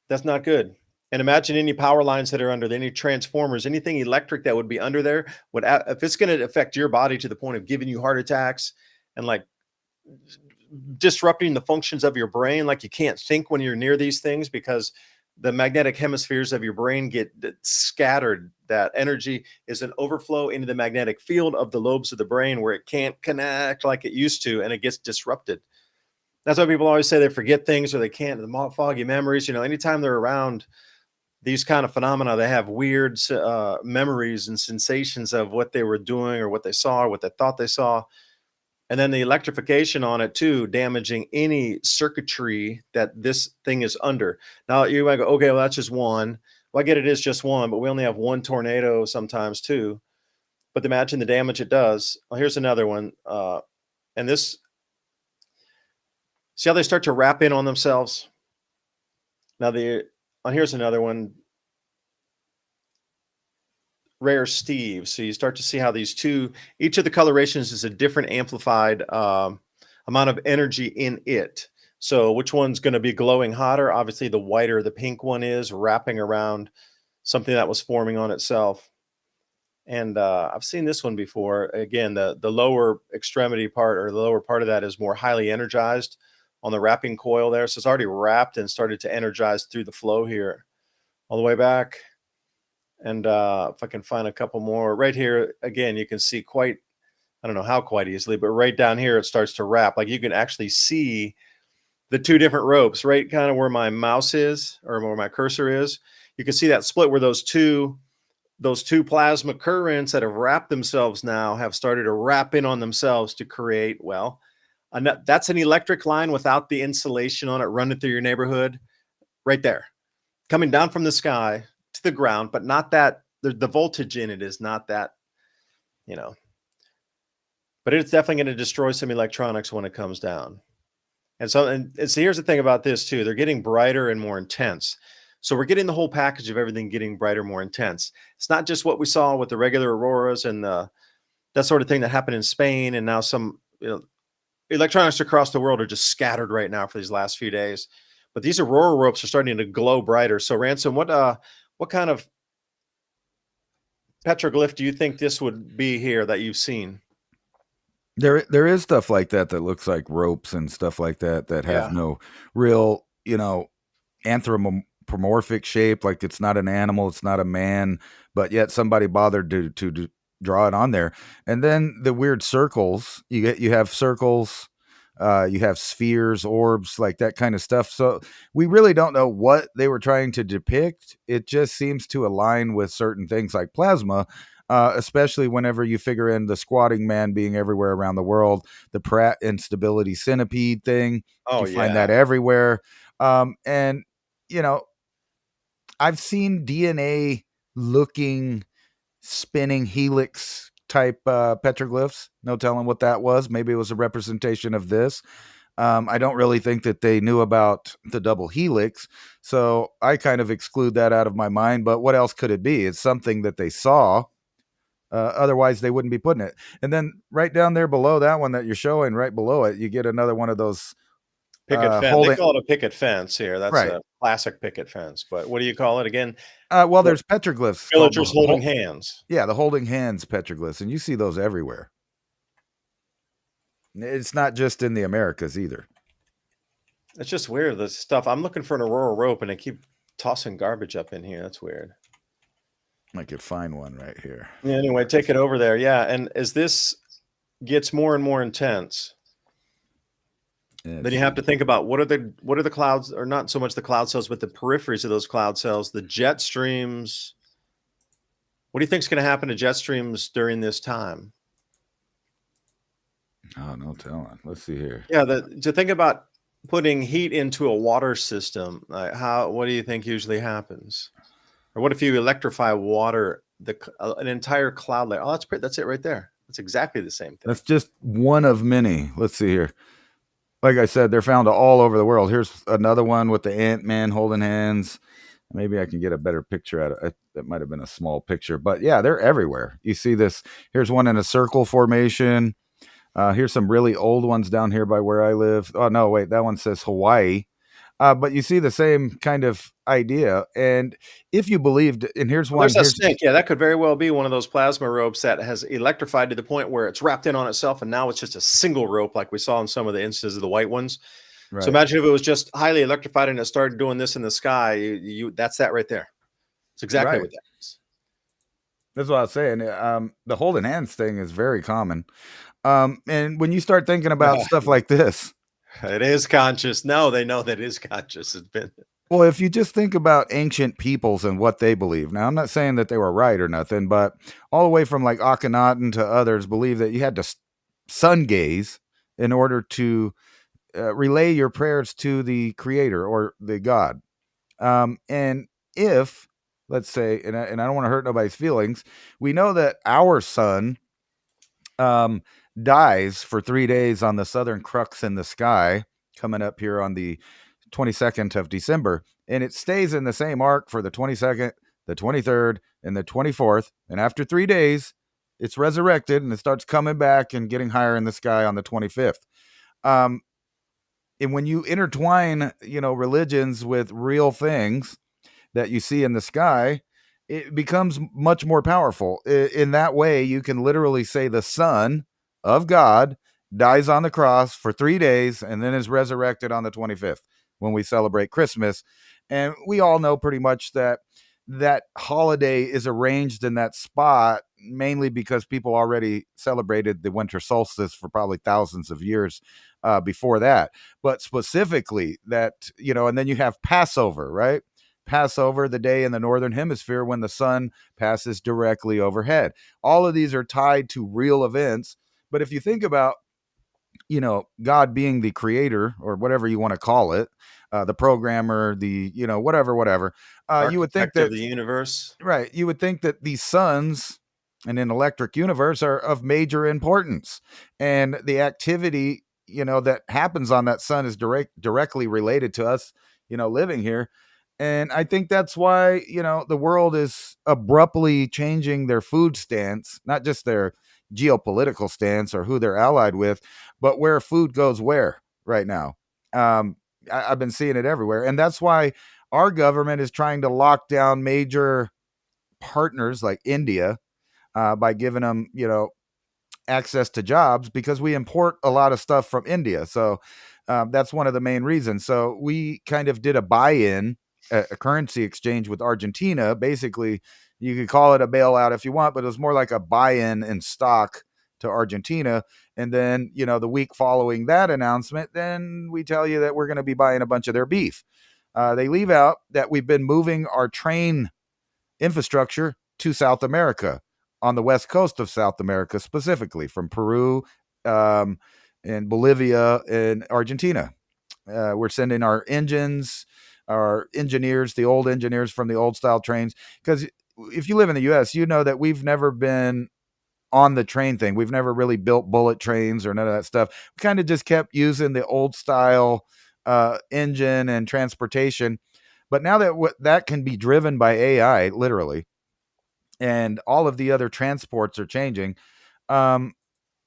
That's not good. And imagine any power lines that are under there, any transformers, anything electric that would be under there. If it's going to affect your body to the point of giving you heart attacks and like disrupting the functions of your brain, like you can't think when you're near these things because the magnetic hemispheres of your brain get scattered. That energy is an overflow into the magnetic field of the lobes of the brain where it can't connect like it used to, and it gets disrupted. That's why people always say they forget things or they can't, the foggy memories. Anytime they're around these kind of phenomena, they have weird memories and sensations of what they were doing or what they saw or what they thought they saw. And then the electrification on it too, damaging any circuitry that this thing is under. Now you might go, okay, well, that's just one. Well, I get it is just one, but we only have one tornado sometimes too. But imagine the damage it does. Well, here's another one. And this, see how they start to wrap in on themselves? Now here's another one. Rare Steve. So you start to see how these two, each of the colorations is a different amplified amount of energy in it. So which one's going to be glowing hotter? Obviously, the whiter the pink one is, wrapping around something that was forming on itself. And I've seen this one before. Again, the lower extremity part or the lower part of that is more highly energized on the wrapping coil there. So it's already wrapped and started to energize through the flow here all the way back. And if I can find a couple more right here, again, you can see quite, I don't know how quite easily, but right down here, it starts to wrap. Like you can actually see the two different ropes, right kind of where my mouse is or where my cursor is. You can see that split where those two plasma currents that have wrapped themselves now have started to wrap in on themselves to create, well, that's an electric line without the insulation on it running through your neighborhood right there, coming down from the sky to the ground, but not that the voltage in it is not that, but it's definitely going to destroy some electronics when it comes down. And so here's the thing about this too. They're getting brighter and more intense. So we're getting the whole package of everything getting brighter, more intense. It's not just what we saw with the regular auroras and that sort of thing that happened in Spain, and now some electronics across the world are just scattered right now for these last few days. But these aurora ropes are starting to glow brighter. So Ransom, what kind of petroglyph do you think this would be here that you've seen? There is stuff like that that looks like ropes and stuff like that that have Yeah. no real, anthropomorphic shape. Like it's not an animal, it's not a man, but yet somebody bothered to draw it on there. And then the weird circles. You have circles, you have spheres, orbs, like that kind of stuff. So we really don't know what they were trying to depict. It just seems to align with certain things like plasma. Especially whenever you figure in the squatting man being everywhere around the world, the Pratt instability centipede thing, Oh you find that yeah. everywhere. And you know, I've seen DNA looking spinning helix type petroglyphs. No telling what that was. Maybe it was a representation of this. I don't really think that they knew about the double helix, so I kind of exclude that out of my mind. But what else could it be? It's something that they saw. Otherwise, they wouldn't be putting it. And then right down there below that one that you're showing, right below it, you get another one of those Picket fence. They holding. call it a picket fence here. That's Right. a classic picket fence. But what do you call it again? Well, The there's petroglyphs called villagers holding hands. yeah, the holding hands petroglyphs, and you see those everywhere. It's not just in the Americas either. It's just weird. This stuff. I'm looking for an aurora rope, and they keep tossing garbage up in here. That's weird. I could find one right here. Yeah, anyway, take it over there. Yeah, and as this gets more and more intense, then you have to think about what are the clouds, or not so much the cloud cells, but the peripheries of those cloud cells, the jet streams. What do you think is going to happen to jet streams during this time? Oh, no telling. Let's see here. Yeah, to think about putting heat into a water system, what do you think usually happens? Or what if you electrify water, an entire cloud layer? Oh, that's it right there. That's exactly the same thing. That's just one of many. Let's see here. Like I said, they're found all over the world. Here's another one with the Ant-Man holding hands. Maybe I can get a better picture at it. That might have been a small picture, but yeah, they're everywhere. You see this. Here's one in a circle formation. Here's some really old ones down here by where I live. Oh no, wait, that one says Hawaii. But you see the same kind of idea. And if you believed, and here's Well, one. there's a snake. Yeah, that could very well be one of those plasma ropes that has electrified to the point where it's wrapped in on itself, and now it's just a single rope, like we saw in some of the instances of the white ones. Right. So imagine if it was just highly electrified and it started doing this in the sky. That's that right there. It's exactly what that is. That's what I was saying. The holding hands thing is very common. And when you start thinking about stuff like this, it is conscious. No, they know that it is conscious. It's been. Well, if you just think about ancient peoples and what they believe. Now, I'm not saying that they were right or nothing, but all the way from like Akhenaten to others believe that you had to sun gaze in order to relay your prayers to the creator or the God. And if, let's say, and I don't want to hurt nobody's feelings, we know that our sun dies for 3 days on the southern crux in the sky, coming up here on the 22nd of December, and it stays in the same arc for the 22nd, the 23rd, and the 24th. And after 3 days, it's resurrected and it starts coming back and getting higher in the sky on the 25th. And when you intertwine, religions with real things that you see in the sky, it becomes much more powerful. In that way, you can literally say the Son of God dies on the cross for 3 days and then is resurrected on the 25th when we celebrate Christmas. And we all know pretty much that holiday is arranged in that spot mainly because people already celebrated the winter solstice for probably thousands of years before that. But specifically that, and then you have Passover, right? Passover, the day in the northern hemisphere when the sun passes directly overhead. All of these are tied to real events. But if you think about, God being the creator or whatever you want to call it, the programmer, the, whatever, you would think that the universe, right. You would think that these suns in an electric universe are of major importance, and the activity that happens on that sun is directly related to us, living here. And I think that's why, the world is abruptly changing their food stance, not just their geopolitical stance or who they're allied with, but where food goes where right now. Um, I've been seeing it everywhere. And that's why our government is trying to lock down major partners like India, by giving them, access to jobs, because we import a lot of stuff from India. So that's one of the main reasons. So we kind of did a buy-in, a currency exchange with Argentina. Basically, you could call it a bailout if you want, but it was more like a buy-in in stock to Argentina. And then, the week following that announcement, then we tell you that we're going to be buying a bunch of their beef. They leave out that we've been moving our train infrastructure to South America, on the west coast of South America, specifically from Peru, um, and Bolivia and Argentina. We're sending our engines, our engineers, the old engineers from the old style trains. Because if you live in the US, you know that we've never been on the train thing. We've never really built bullet trains or none of that stuff. We kind of just kept using the old style engine and transportation. But now that that can be driven by AI, literally, and all of the other transports are changing, um,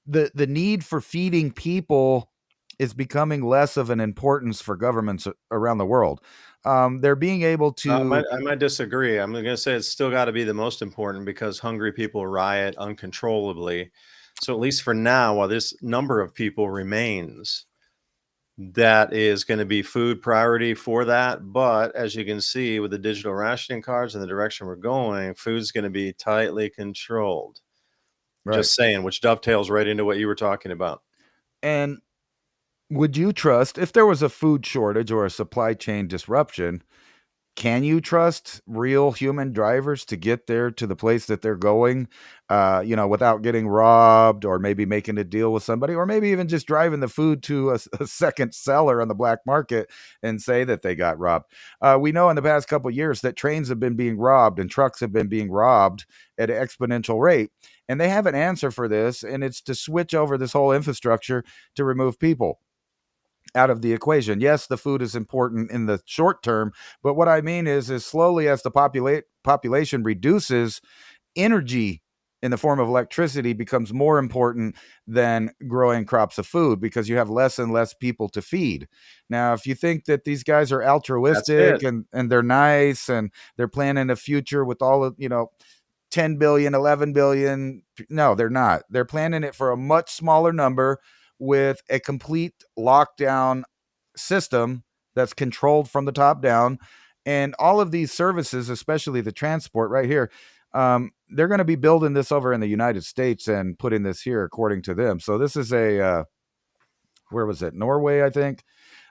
the need for feeding people is becoming less of an importance for governments around the world. They're being able to. I might disagree. I'm going to say it's still got to be the most important because hungry people riot uncontrollably. So at least for now, while this number of people remains, that is going to be food priority for that. But as you can see with the digital rationing cards and the direction we're going, food's going to be tightly controlled. Right. Just saying, which dovetails right into what you were talking about. And would you trust, if there was a food shortage or a supply chain disruption, can you trust real human drivers to get there to the place that they're going, without getting robbed, or maybe making a deal with somebody, or maybe even just driving the food to a second seller on the black market and say that they got robbed? We know in the past couple of years that trains have been being robbed and trucks have been being robbed at an exponential rate. And they have an answer for this, and it's to switch over this whole infrastructure to remove people out of the equation. Yes, the food is important in the short term, but what I mean is slowly, as the population reduces, energy in the form of electricity becomes more important than growing crops of food, because you have less and less people to feed. Now, if you think that these guys are That's it. altruistic and they're nice and they're planning a future with all of, 10 billion, 11 billion. No, they're not. They're planning it for a much smaller number, with a complete lockdown system that's controlled from the top down. And all of these services, especially the transport right here, they're going to be building this over in the United States and putting this here, according to them. So this is where was it? Norway, I think.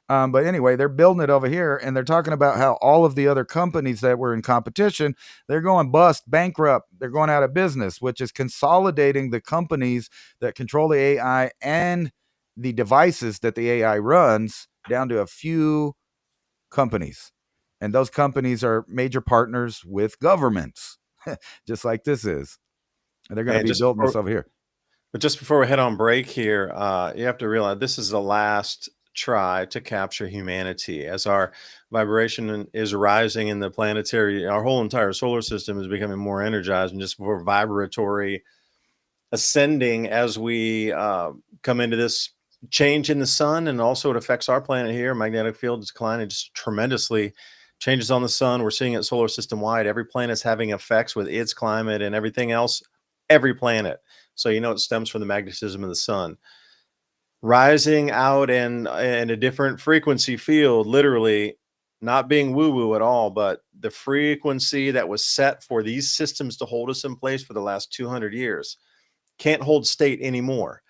But anyway, they're building it over here, and they're talking about how all of the other companies that were in competition, they're going bust, bankrupt, they're going out of business, which is consolidating the companies that control the AI and the devices that the AI runs down to a few companies. And those companies are major partners with governments, just like this is. And they're going to And be building this over here. but just before we head on break here, you have to realize this is the last try to capture humanity as our vibration is rising in the planetary. Our whole entire solar system is becoming more energized and just more vibratory, ascending as we come into this change in the sun. And also, it affects our planet here. Magnetic field is declining just tremendously. Changes on the sun. We're seeing it solar system wide. Every planet's having effects with its climate and everything else. Every planet. So it stems from the magnetism of the sun rising out in a different frequency field, literally not being woo-woo at all, but the frequency that was set for these systems to hold us in place for the last 200 years can't hold state anymore.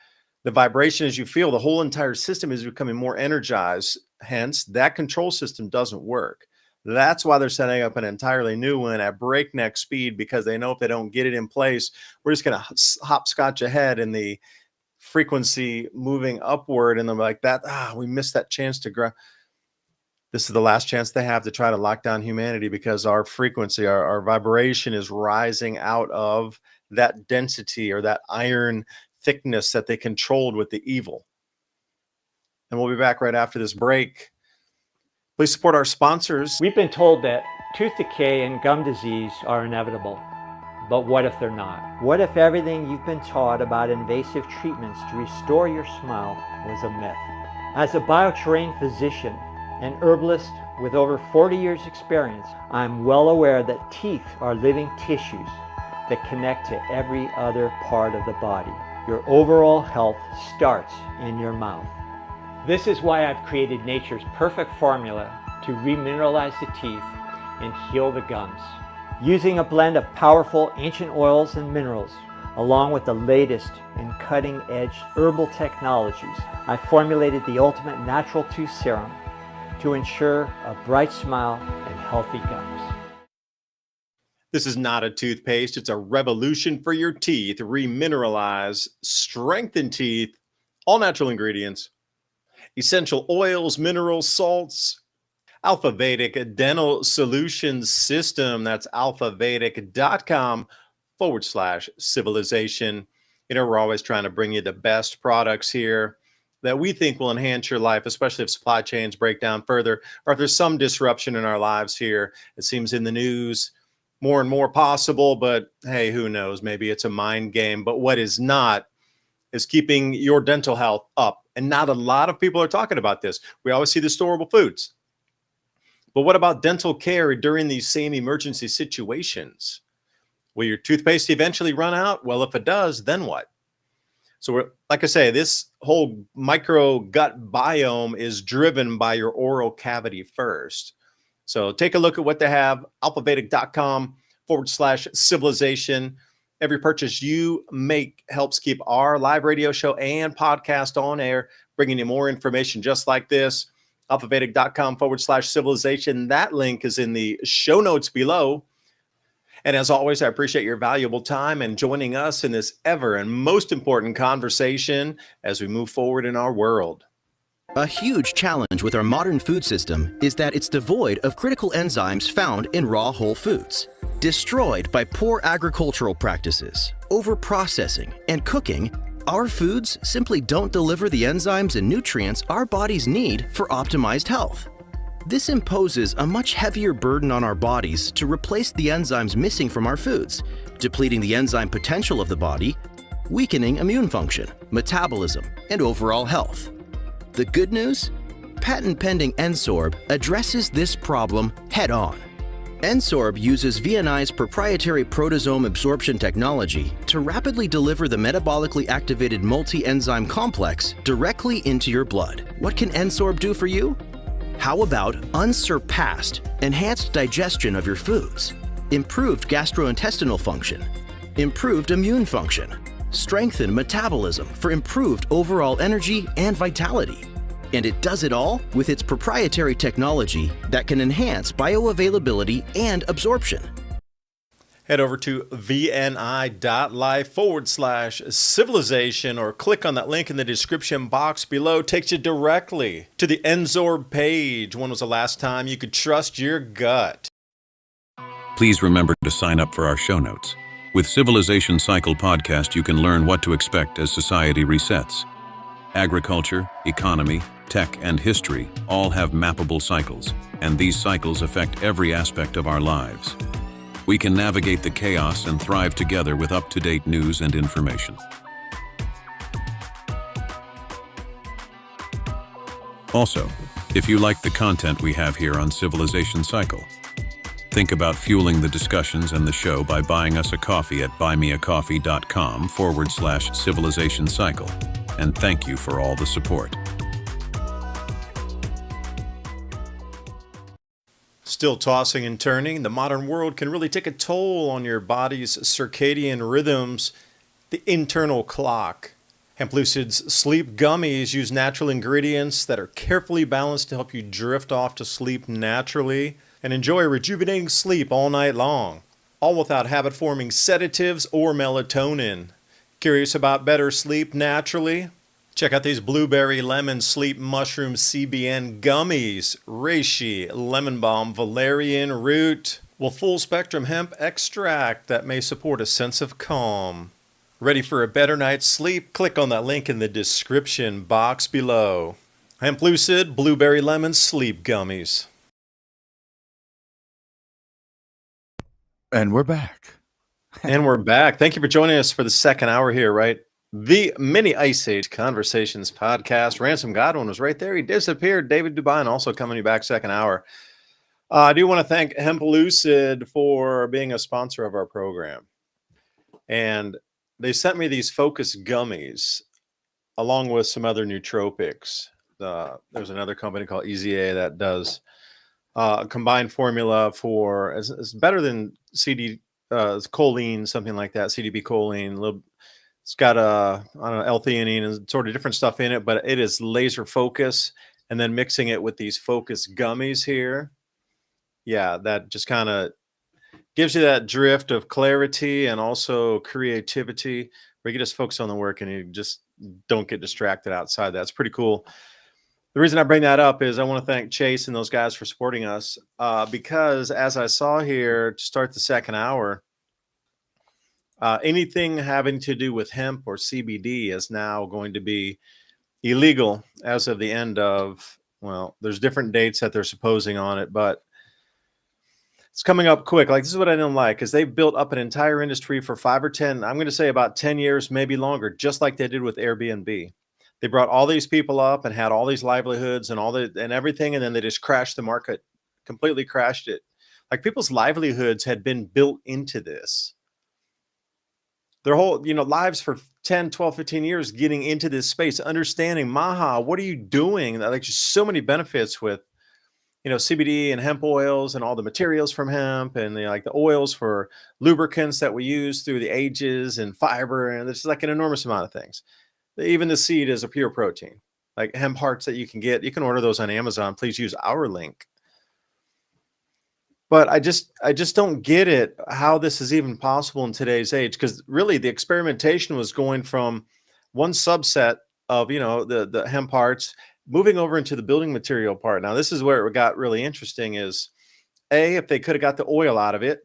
The vibration, as you feel, the whole entire system is becoming more energized. Hence, that control system doesn't work. That's why they're setting up an entirely new one at breakneck speed, because they know if they don't get it in place, we're just going to hopscotch ahead in the frequency moving upward. And they're like, we missed that chance to grow. This is the last chance they have to try to lock down humanity, because our frequency, our vibration is rising out of that density or that iron thickness that they controlled with the evil. And we'll be back right after this break. Please support our sponsors. We've been told that tooth decay and gum disease are inevitable. But what if they're not? What if everything you've been taught about invasive treatments to restore your smile was a myth? As a bioterrain physician and herbalist with over 40 years experience, I'm well aware that teeth are living tissues that connect to every other part of the body. Your overall health starts in your mouth. This is why I've created nature's perfect formula to remineralize the teeth and heal the gums. Using a blend of powerful ancient oils and minerals, along with the latest in cutting-edge herbal technologies, I formulated the ultimate natural tooth serum to ensure a bright smile and healthy gums. This is not a toothpaste. It's a revolution for your teeth. Remineralize, strengthen teeth, all natural ingredients, essential oils, minerals, salts. Alpha Vedic Dental Solutions System. That's alphavedic.com/civilization. You know, we're always trying to bring you the best products here that we think will enhance your life, especially if supply chains break down further or if there's some disruption in our lives here. It seems in the news more and more possible, but hey, who knows? Maybe it's a mind game. But what is not is keeping your dental health up. And not a lot of people are talking about this. We always see the storable foods. But what about dental care during these same emergency situations? Will your toothpaste eventually run out? Well, if it does, then what? So like I say, this whole micro gut biome is driven by your oral cavity first. So take a look at what they have, alphavedic.com/civilization. Every purchase you make helps keep our live radio show and podcast on air, bringing you more information just like this. alphavedic.com/civilization. That link is in the show notes below. And as always, I appreciate your valuable time and joining us in this ever and most important conversation as we move forward in our world. A huge challenge with our modern food system is that it's devoid of critical enzymes found in raw whole foods. Destroyed by poor agricultural practices, overprocessing, and cooking, our foods simply don't deliver the enzymes and nutrients our bodies need for optimized health. This imposes a much heavier burden on our bodies to replace the enzymes missing from our foods, depleting the enzyme potential of the body, weakening immune function, metabolism, and overall health. The good news? Patent-pending Ensorb addresses this problem head-on. Ensorb uses VNI's proprietary proteasome absorption technology to rapidly deliver the metabolically activated multi-enzyme complex directly into your blood. What can Ensorb do for you? How about unsurpassed, enhanced digestion of your foods, improved gastrointestinal function, improved immune function, strengthened metabolism for improved overall energy and vitality? And it does it all with its proprietary technology that can enhance bioavailability and absorption. Head over to vni.life/civilization or click on that link in the description box below. Takes you directly to the Ensorb page. When was the last time you could trust your gut? Please remember to sign up for our show notes. With Civilization Cycle podcast, you can learn what to expect as society resets. Agriculture, economy, tech, and history all have mappable cycles, and these cycles affect every aspect of our lives. We can navigate the chaos and thrive together with up-to-date news and information. Also, if you like the content we have here on Civilization Cycle, think about fueling the discussions and the show by buying us a coffee at buymeacoffee.com/civilization cycle. And thank you for all the support. Still tossing and turning, the modern world can really take a toll on your body's circadian rhythms, the internal clock. Hemp Lucid's sleep gummies use natural ingredients that are carefully balanced to help you drift off to sleep naturally and enjoy rejuvenating sleep all night long, all without habit-forming sedatives or melatonin. Curious about better sleep naturally? Check out these blueberry lemon sleep mushroom CBN gummies, reishi, lemon balm, valerian root, with full spectrum hemp extract that may support a sense of calm. Ready for a better night's sleep? Click on that link in the description box below. Hemp Lucid Blueberry Lemon Sleep Gummies. And we're back. And we're back. Thank you for joining us for the second hour here, right? The Mini Ice Age Conversations podcast. Ransom Godwin was right there. He disappeared. David Dubine also coming back second hour. I do want to thank Hemp Lucid for being a sponsor of our program. And they sent me these Focus gummies along with some other nootropics. There's another company called EZA that does a combined formula for it's better than CD it's choline, something like that, CDB choline. It's got I don't know, L-theanine and sort of different stuff in it, but it is laser focus. And then mixing it with these Focus gummies here, yeah, that just kind of gives you that drift of clarity and also creativity where you can just focus on the work and you just don't get distracted outside. That's pretty cool. The reason I bring that up is I want to thank Chase and those guys for supporting us because as I saw here to start the second hour, anything having to do with hemp or CBD is now going to be illegal as of the end of, well, there's different dates that they're supposing on it, but it's coming up quick. Like, this is what I didn't like, is they've built up an entire industry for 5 or 10, I'm going to say about 10 years, maybe longer, just like they did with Airbnb. They brought all these people up and had all these livelihoods and everything, and then they just crashed the market, completely crashed it. Like, people's livelihoods had been built into this. Their whole, lives for 10, 12, 15 years getting into this space, understanding, Maha, what are you doing? Like, just so many benefits with CBD and hemp oils and all the materials from hemp and like the oils for lubricants that we use through the ages and fiber. And there's like an enormous amount of things. Even the seed is a pure protein, like hemp hearts that you can get. You can order those on Amazon. Please use our link. But I just don't get it, how this is even possible in today's age. Because really the experimentation was going from one subset of, the hemp hearts, moving over into the building material part. Now, this is where it got really interesting is, if they could have got the oil out of it,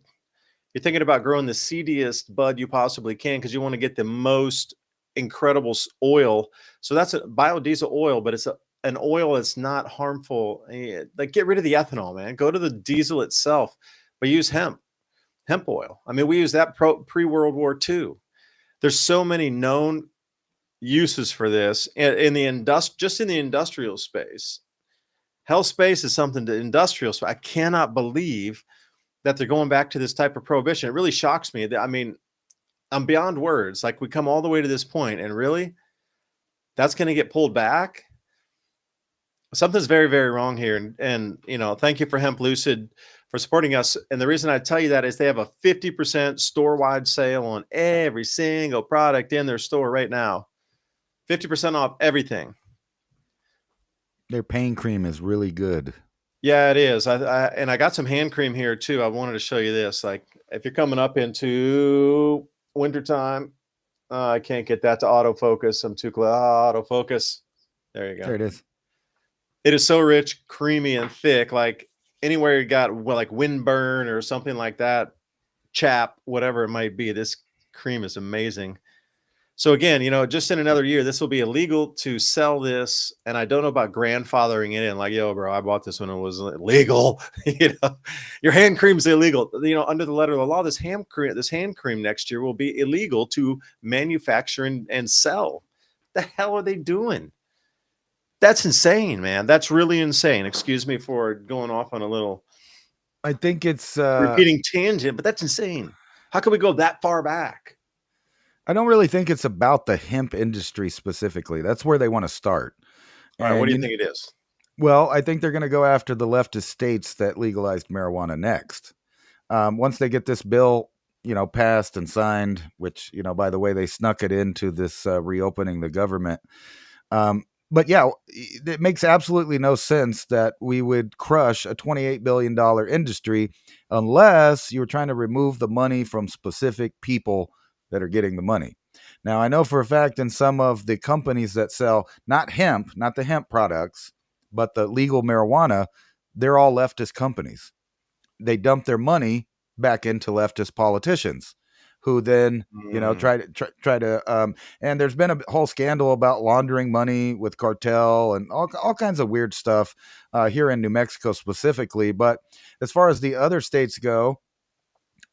you're thinking about growing the seediest bud you possibly can because you want to get the most incredible oil. So that's a biodiesel oil, but it's an oil that's not harmful. Like, get rid of the ethanol, man. Go to the diesel itself, but use hemp oil. I mean, we use that pre-World War II. There's so many known uses for this in the industrial space. Health space is something to industrial space. I cannot believe that they're going back to this type of prohibition. It really shocks me. I mean, I'm beyond words. Like, we come all the way to this point, and really, that's going to get pulled back. Something's very, very wrong here. And thank you for Hemp Lucid for supporting us. And the reason I tell you that is they have a 50% store-wide sale on every single product in their store right now. 50% off everything. Their pain cream is really good. Yeah, it is. I got some hand cream here too. I wanted to show you this. Like, if you're coming up into wintertime, I can't get that to autofocus. I'm too close. Autofocus. There you go. There it is. It is so rich, creamy, and thick. Like, anywhere you got like windburn or something like that, chap, whatever it might be, this cream is amazing. So again, just in another year, this will be illegal to sell this. And I don't know about grandfathering it in. Like, yo, bro, I bought this when it was legal. Your hand cream's illegal. Under the letter of the law, this hand cream next year will be illegal to manufacture and sell. The hell are they doing? That's insane, man. That's really insane. Excuse me for going off on a little, I think it's repeating tangent, but that's insane. How can we go that far back? I don't really think it's about the hemp industry specifically. That's where they want to start. All right, what do you think it is? Well, I think they're going to go after the leftist states that legalized marijuana next. Once they get this bill, passed and signed, which, by the way, they snuck it into this reopening the government. But yeah, it makes absolutely no sense that we would crush a $28 billion industry unless you were trying to remove the money from specific people that are getting the money. Now, I know for a fact in some of the companies that sell not the hemp products, but the legal marijuana, they're all leftist companies. They dump their money back into leftist politicians who then Mm. try to and there's been a whole scandal about laundering money with cartel and all kinds of weird stuff here in New Mexico specifically. But as far as the other states go,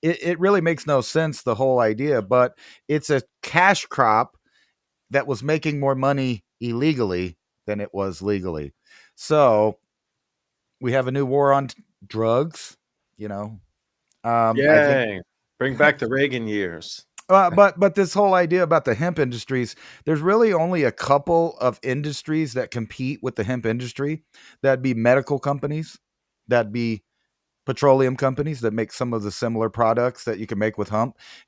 it really makes no sense, the whole idea. But it's a cash crop that was making more money illegally than it was legally. So we have a new war on drugs, you know. I think Yay. Bring back the Reagan years. but this whole idea about the hemp industries, there's really only a couple of industries that compete with the hemp industry. That'd be medical companies, that'd be petroleum companies that make some of the similar products that you can make with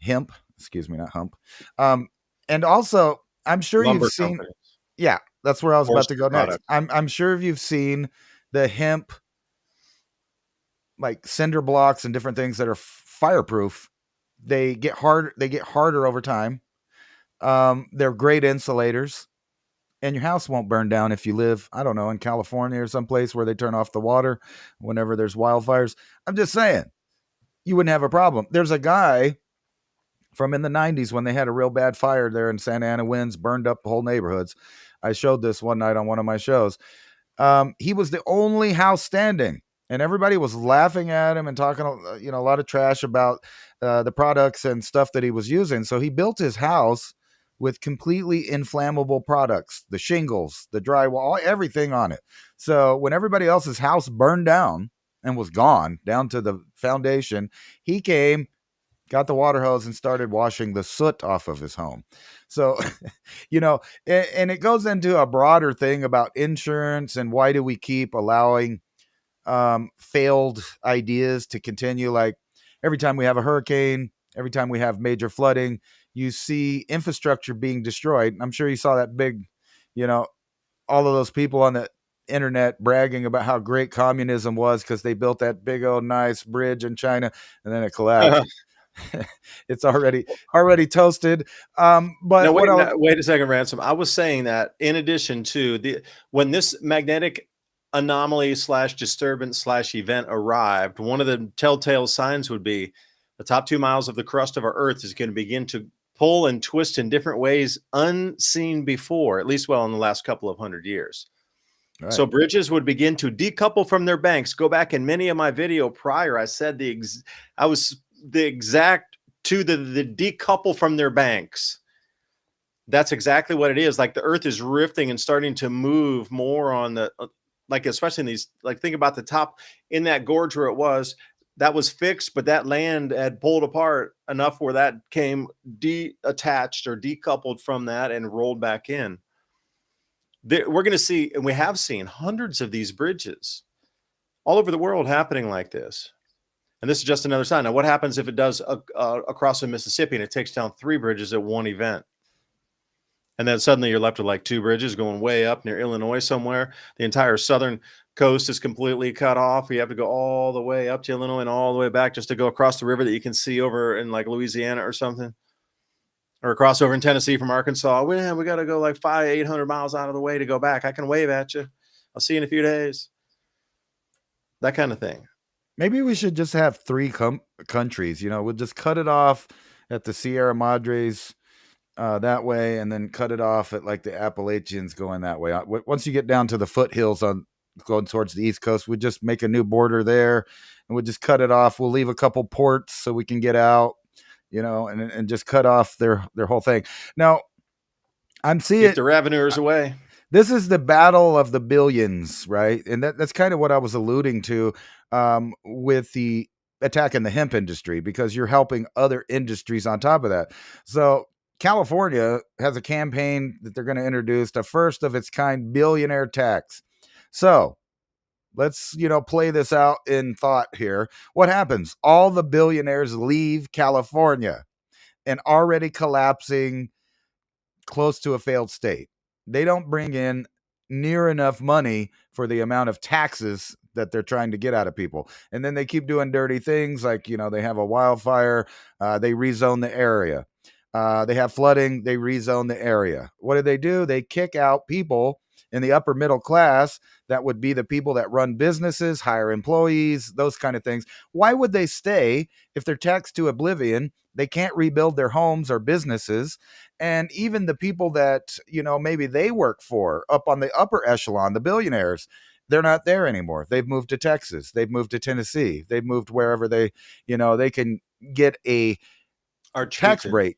hemp, excuse me, not hump. And also, I'm sure you've Lumber seen, companies. yeah, that's where I was about to Forestry go next. products. I'm sure you've seen the hemp like cinder blocks and different things that are fireproof. They get harder over time. They're great insulators, and your house won't burn down if you live, I don't know, in California or someplace where they turn off the water whenever there's wildfires. I'm just saying, you wouldn't have a problem. There's a guy from in the 90s when they had a real bad fire there in Santa Ana. Winds burned up whole neighborhoods. I showed this one night on one of my shows. He was the only house standing, and everybody was laughing at him and talking, a lot of trash about the products and stuff that he was using. So he built his house with completely inflammable products, the shingles, the drywall, everything on it. So when everybody else's house burned down and was gone down to the foundation, he came, got the water hose, and started washing the soot off of his home. So, and it goes into a broader thing about insurance and why do we keep allowing failed ideas to continue. Like every time we have a hurricane, every time we have major flooding, you see infrastructure being destroyed. I'm sure you saw that big, all of those people on the internet bragging about how great communism was because they built that big old nice bridge in China and then it collapsed. It's already toasted. But No, what else? wait a second, Ransom. I was saying that in addition to when this magnetic anomaly / disturbance / event arrived, one of the telltale signs would be the top 2 miles of the crust of our Earth is going to begin to pull and twist in different ways unseen before, at least, in the last couple of 100 years. Right. So bridges would begin to decouple from their banks. Go back in many of my video prior, I said the exact to the decouple from their banks. That's exactly what it is. Like the Earth is rifting and starting to move more on the, like, especially in these, like, think about the top in that gorge where it was, that was fixed, but that land had pulled apart enough where that came detached or decoupled from that and rolled back in. We're going to see, and we have seen hundreds of these bridges all over the world happening like this. And this is just another sign. Now, what happens if it does across the Mississippi and it takes down 3 bridges at one event? And then suddenly you're left with like 2 bridges going way up near Illinois somewhere. The entire southern coast is completely cut off. You have to go all the way up to Illinois and all the way back just to go across the river that you can see over in like Louisiana or something. Or across over in Tennessee from Arkansas. We got to go like 800 miles out of the way to go back. I can wave at you. I'll see you in a few days. That kind of thing. Maybe we should just have 3 countries. We'll just cut it off at the Sierra Madres that way, and then cut it off at like the Appalachians going that way. Once you get down to the foothills on going towards the East Coast, we just make a new border there, and we'll just cut it off. We'll leave a couple ports so we can get out, and just cut off their whole thing. Now, I'm seeing Get the revenuers away. This is the battle of the billions, right? And that's kind of what I was alluding to with the attack in the hemp industry, because you're helping other industries on top of that. So California has a campaign that they're going to introduce the first of its kind billionaire tax. So let's, play this out in thought here. What happens? All the billionaires leave California, an already collapsing, close to a failed state. They don't bring in near enough money for the amount of taxes that they're trying to get out of people. And then they keep doing dirty things like, they have a wildfire, they rezone the area. They have flooding, they rezone the area. What do? They kick out people In the upper middle class, that would be the people that run businesses, hire employees, those kind of things. Why would they stay if they're taxed to oblivion? They can't rebuild their homes or businesses. And even the people that, maybe they work for up on the upper echelon, the billionaires, they're not there anymore. They've moved to Texas. They've moved to Tennessee. They've moved wherever they can get a tax break.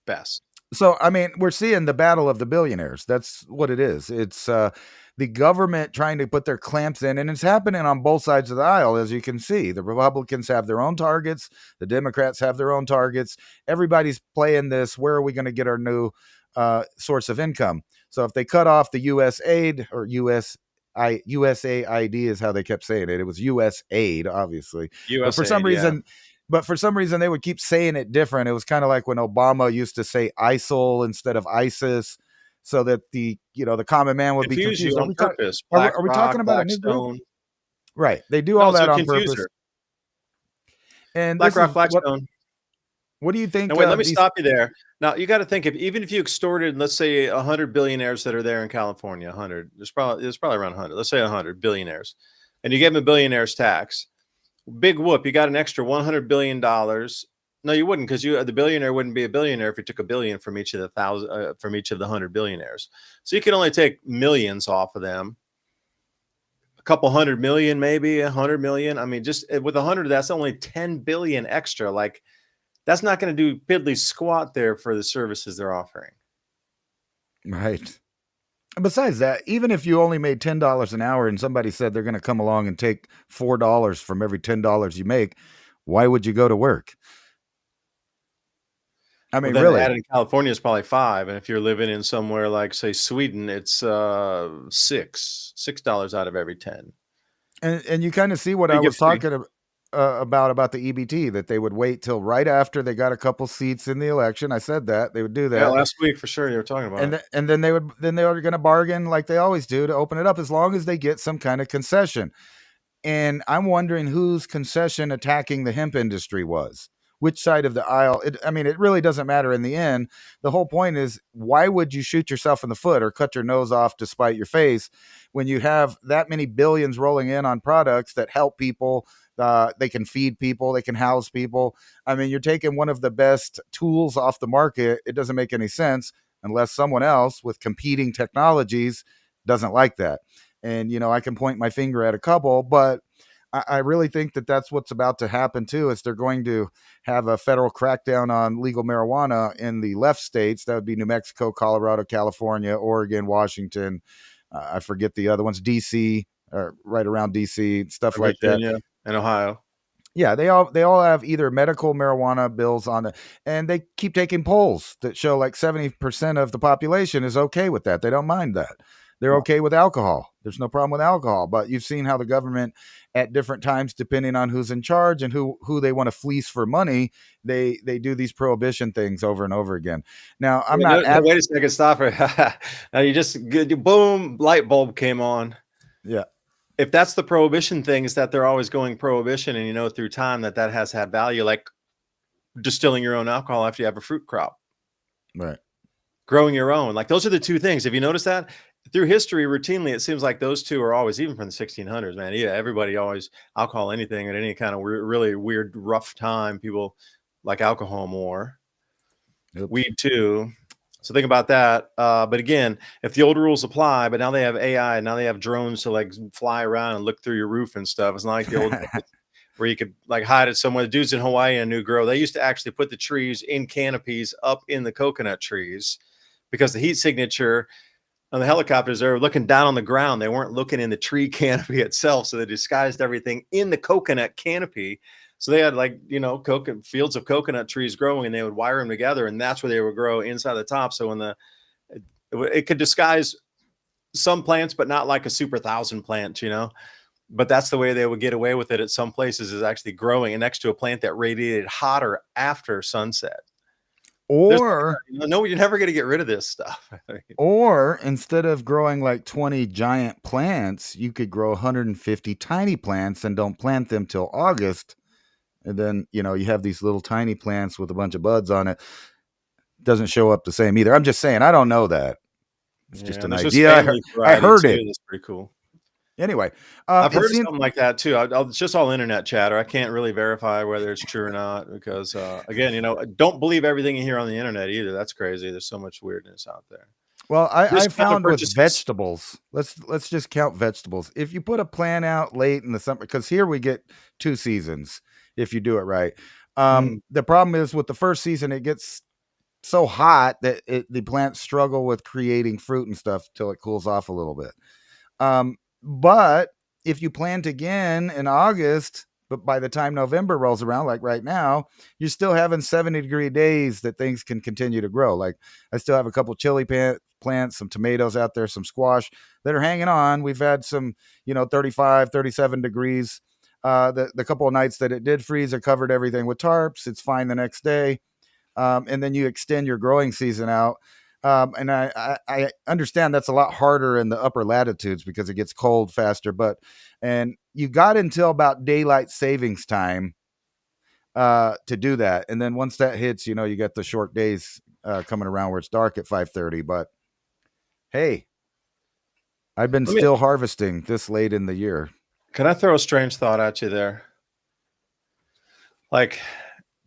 Best. So, I mean, we're seeing the battle of the billionaires. That's what it is. It's the government trying to put their clamps in, and it's happening on both sides of the aisle, as you can see. The Republicans have their own targets. The Democrats have their own targets. Everybody's playing this. Where are we going to get our new source of income? So if they cut off the U.S. aid or USAID is how they kept saying it. It was U.S. aid, obviously. But for some reason, they would keep saying it different. It was kind of like when Obama used to say ISIL instead of ISIS, so that the common man would be confused. You on purpose. Are we talking about a new group? Right. They do all that on purpose. And BlackRock, Blackstone. What do you think? Now, wait, let me stop you there. Now, you got to think, even if you extorted, let's say 100 billionaires that are there in California, 100, there's probably around 100. Let's say 100 billionaires, and you gave them a billionaire's tax. Big whoop! You got an extra $100 billion. No, you wouldn't, because the billionaire wouldn't be a billionaire if you took $1 billion from each of the 100 billionaires. So you can only take millions off of them. A couple 100 million, maybe 100 million. I mean, just with 100, that's only 10 billion extra. Like, that's not going to do piddly squat there for the services they're offering. Right. Besides that, even if you only made $10 an hour and somebody said they're going to come along and take $4 from every $10 you make, why would you go to work? I mean, really, that in California is probably $5, and if you're living in somewhere like, say, Sweden, it's $6 out of every 10. And you kind of see what I was talking about the EBT, that they would wait till right after they got a couple seats in the election. I said that they would do that. Yeah, last week for sure. You were talking about it. And then they were going to bargain like they always do to open it up, as long as they get some kind of concession. And I'm wondering whose concession attacking the hemp industry was. Which side of the aisle? It really doesn't matter in the end. The whole point is, why would you shoot yourself in the foot or cut your nose off to spite your face when you have that many billions rolling in on products that help people? They can feed people, they can house people. I mean, you're taking one of the best tools off the market. It doesn't make any sense unless someone else with competing technologies doesn't like that. And, I can point my finger at a couple, but I really think that that's what's about to happen too, is they're going to have a federal crackdown on legal marijuana in the left states. That would be New Mexico, Colorado, California, Oregon, Washington. I forget the other ones, DC, or right around DC, stuff like that. And Ohio. Yeah, they all have either medical marijuana bills on it, and they keep taking polls that show like 70% of the population is okay with that. They don't mind that. They're okay with alcohol. There's no problem with alcohol, but you've seen how the government at different times, depending on who's in charge and who they want to fleece for money, they do these prohibition things over and over again. Now, wait a second, stop it. Now you just, boom, light bulb came on. Yeah. If that's the prohibition thing, is that they're always going prohibition, and through time that has had value, like distilling your own alcohol after you have a fruit crop. Right. Growing your own. Like, those are the two things. Have you noticed that? Through history, routinely, it seems like those two are always, even from the 1600s, man. Yeah, everybody always, alcohol, anything at any kind of really weird, rough time, people like alcohol more. Oops. Weed too. So think about that. But again, if the old rules apply, but now they have AI, now they have drones to like fly around and look through your roof and stuff. It's not like the old where you could like hide it somewhere. The dudes in Hawaii and New Grove, they used to actually put the trees in canopies up in the coconut trees, because the heat signature on the helicopters, they were looking down on the ground. They weren't looking in the tree canopy itself. So they disguised everything in the coconut canopy. So they had like, fields of coconut trees growing, and they would wire them together, and that's where they would grow inside the top. So when it could disguise some plants, but not like a super 1,000 plant, but that's the way they would get away with it at some places, is actually growing next to a plant that radiated hotter after sunset. Or no, you're never going to get rid of this stuff. Or instead of growing like 20 giant plants, you could grow 150 tiny plants and don't plant them till August. And then, you have these little tiny plants with a bunch of buds on it. Doesn't show up the same either. I'm just saying, I don't know that. It's just Yeah, an there's just idea. family I variety heard too. it. That's pretty cool. Anyway, I've it heard of seems something like that too. It's just all internet chatter. I can't really verify whether it's true or not because, again, don't believe everything you hear on the internet either. That's crazy. There's so much weirdness out there. well, I Discount found with purchases. vegetables. Let's just count vegetables. If you put a plant out late in the summer, because here we get 2 seasons if you do it right. Mm. The problem is with the first season, it gets so hot that the plants struggle with creating fruit and stuff till it cools off a little bit. But if you plant again in August, but by the time November rolls around, like right now, you're still having 70-degree days that things can continue to grow. Like I still have a couple chili plants, some tomatoes out there, some squash that are hanging on. We've had some, 35, 37 degrees. The couple of nights that it did freeze, I covered everything with tarps. It's fine the next day. And then you extend your growing season out. And I understand that's a lot harder in the upper latitudes because it gets cold faster, and you got until about daylight savings time to do that. And then once that hits, you got the short days coming around where it's dark at 5:30. But hey, I've been Let me, still harvesting this late in the year. can I throw a strange thought at you there? Like,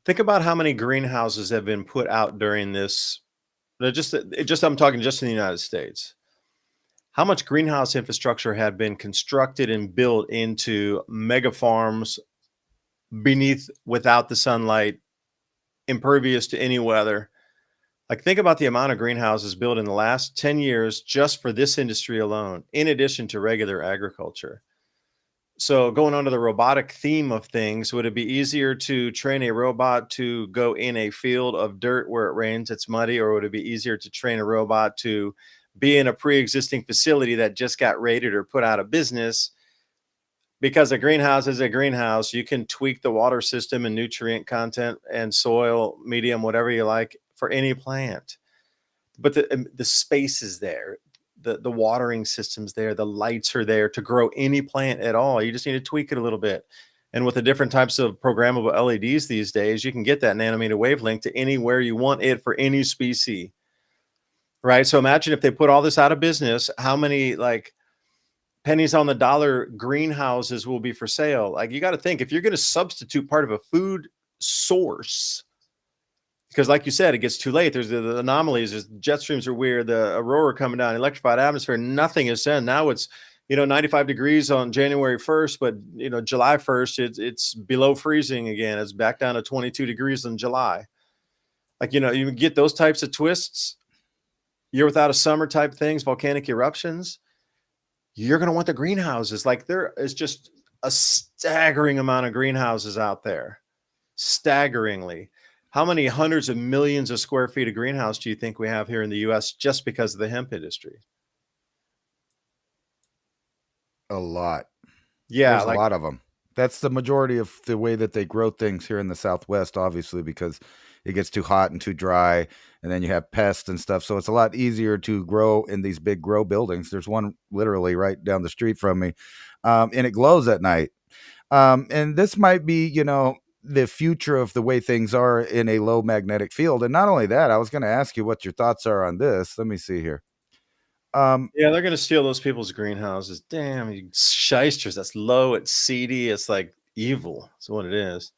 think about how many greenhouses have been put out during this. I'm talking just in the United States. How much greenhouse infrastructure had been constructed and built into mega farms without the sunlight, impervious to any weather? Like, think about the amount of greenhouses built in the last 10 years just for this industry alone, in addition to regular agriculture. So, going on to the robotic theme of things, would it be easier to train a robot to go in a field of dirt where it rains, it's muddy, or would it be easier to train a robot to be in a pre-existing facility that just got raided or put out of business? Because a greenhouse is a greenhouse. You can tweak the water system and nutrient content and soil medium, whatever you like, for any plant. But the space is there. The watering system's there. The lights are there to grow any plant at all. You just need to tweak it a little bit. And with the different types of programmable LEDs these days, you can get that nanometer wavelength to anywhere you want it for any species. Right? So imagine if they put all this out of business, how many pennies on the dollar greenhouses will be for sale. Like, you got to think, if you're going to substitute part of a food source, because like you said, it gets too late. There's the anomalies. There's jet streams are weird. The aurora coming down, electrified atmosphere. Nothing is said. Now it's 95 degrees on January 1st, but July 1st it's below freezing again. It's back down to 22 degrees in July. Like you get those types of twists. Year without a summer type things, volcanic eruptions. You're going to want the greenhouses. Like, there is just a staggering amount of greenhouses out there. Staggeringly. How many hundreds of millions of square feet of greenhouse do you think we have here in the U.S. just because of the hemp industry? A lot. Yeah. There's a lot of them. That's the majority of the way that they grow things here in the Southwest, obviously, because it gets too hot and too dry, and then you have pests and stuff. So it's a lot easier to grow in these big grow buildings. There's one literally right down the street from me, and it glows at night. And this might be, the future of the way things are in a low magnetic field. And not only that, I was going to ask you what your thoughts are on this. Let me see here. Yeah, they're going to steal those people's greenhouses. Damn, you shysters. That's low. It's seedy. It's like evil. That's what it is.